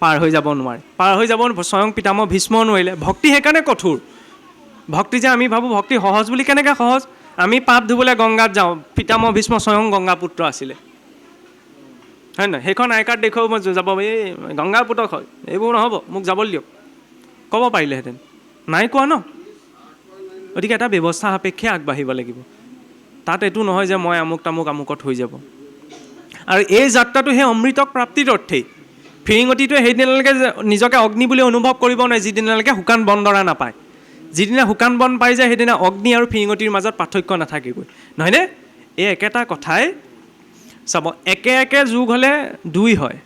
পাৰ হৈ যাব নোৱাৰে, পাৰ হৈ যাব। স্বয়ং পিতামহ ভীষ্ম নোৱাৰিলে। ভক্তি সেইকাৰণে কঠোৰ। ভক্তি যে আমি ভাবোঁ ভক্তি সহজ বুলি, কেনেকৈ সহজ? আমি পাপ ধুবলৈ গংগাত যাওঁ, পিতামহ ভীষ্ম স্বয়ং গংগাপুত্ৰ আছিলে, হয় নহয়? সেইখন আই কাৰ্ড দেখুৱাব, মই যাব, এই গংগাৰ পুত্ৰ হয়, এইবোৰ নহ'ব, মোক যাবলৈ দিয়ক, ক'ব পাৰিলেহেঁতেন, নাই কোৱা ন? গতিকে এটা ব্যৱস্থা সাপেক্ষে আগবাঢ়িব লাগিব। তাত এইটো নহয় যে মই আমুক তামুক আমুকত হৈ যাব। আৰু এই যাত্ৰাটো সেই অমৃতক প্ৰাপ্তিৰ অৰ্থেই। ফিৰিঙতিটোৱে সেইদিনালৈকে নিজকে অগ্নি বুলি অনুভৱ কৰিব নোৱাৰে, যিদিনালৈকে শুকান বনডৰা নাপায়। যিদিনা শুকান বন পাই যায়, সেইদিনা অগ্নি আৰু ফিৰিঙতিৰ মাজত পাৰ্থক্য নাথাকিবই, নহয়নে? এই একেটা কথাই চাব, একে একে যোগ হ'লে 2 হয়,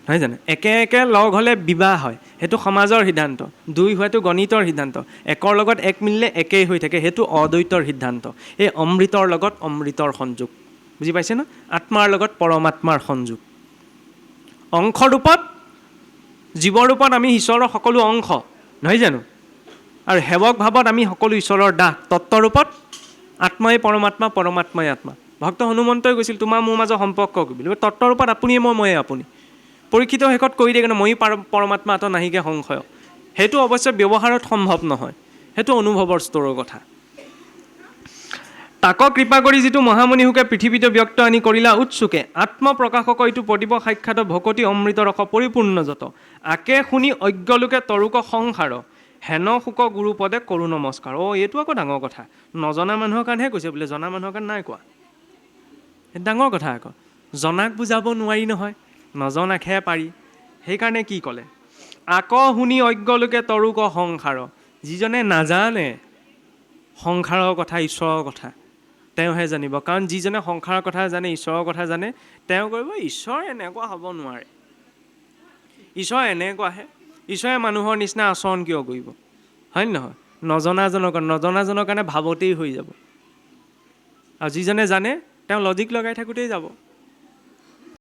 নহয় জানো? একে একে লগ হ'লে বিবাহ হয়, সেইটো সমাজৰ সিদ্ধান্ত। 2 হোৱাটো গণিতৰ সিদ্ধান্ত। 1ৰ লগত 1 মিলিলে একেই হৈ থাকে, সেইটো অদ্বৈতৰ সিদ্ধান্ত। এই অমৃতৰ লগত অমৃতৰ সংযোগ, বুজি পাইছে ন? আত্মাৰ লগত পৰমাত্মাৰ সংযোগ। অংশৰূপত, জীৱৰূপত আমি ঈশ্বৰৰ সকলো অংশ, নহয় জানো? আৰু সেৱক ভাৱত আমি সকলো ঈশ্বৰৰ দাস। তত্ত্বৰূপত আত্মাই পৰমাত্মা, পৰমাত্মাই আত্মা। ভক্ত হনুমন্তই কৈছিল, তোমাৰ মোৰ মাজৰ সম্পৰ্ক কি বুলি। তত্ত্বৰূপত আপুনিয়ে ময়ে আপুনি। পৰীক্ষিত শেষত কৰি দিয়ে, কিন্তু মই পৰমাত্মা আত নাহিকে সংশয়। সেইটো অৱশ্যে ব্যৱহাৰত সম্ভৱ নহয়, সেইটো অনুভৱৰ স্তৰৰ কথা। তাক কৃপা কৰি যিটো মহামণিহুকে পৃথিৱীতে ব্যক্ত আনি কৰিলা উৎসুকে, আত্মপ্ৰকাশক এইটো প্ৰতিব সাক্ষাৎ ভকতি অমৃত ৰস পৰিপূৰ্ণ যত, আকে শুনি অজ্ঞলোকে তৰুক সংসাৰ, হেন শোক গুৰুপদে কৰো নমস্কাৰ। এইটো আকৌ ডাঙৰ কথা। নজনা মানুহৰ কাৰণেহে কৈছে, বোলে জনা মানুহৰ কাৰণে নাই কোৱা। সেইটো ডাঙৰ কথা আকৌ। জনাক বুজাব নোৱাৰি নহয়, নজনাকহে পাৰি। সেইকাৰণে কি ক'লে? আক শুনি অজ্ঞলোকে তৰুক সংসাৰ। যিজনে নাজানে সংসাৰৰ কথা, ঈশ্বৰৰ কথা, তেওঁহে জানিব। কাৰণ যিজনে সংসাৰৰ কথা জানে, ঈশ্বৰৰ কথা জানে, তেওঁ কৰিব ঈশ্বৰ এনেকুৱা হ'ব নোৱাৰে, ঈশ্বৰ এনেকুৱাহে, ঈশ্বৰে মানুহৰ নিচিনা আচৰণ কিয় কৰিব, হয় নহয়? নজনাজনৰ কাৰণে ভাৱতেই হৈ যাব। আৰু যিজনে জানে, তেওঁ লজিক লগাই থাকোঁতেই যাব।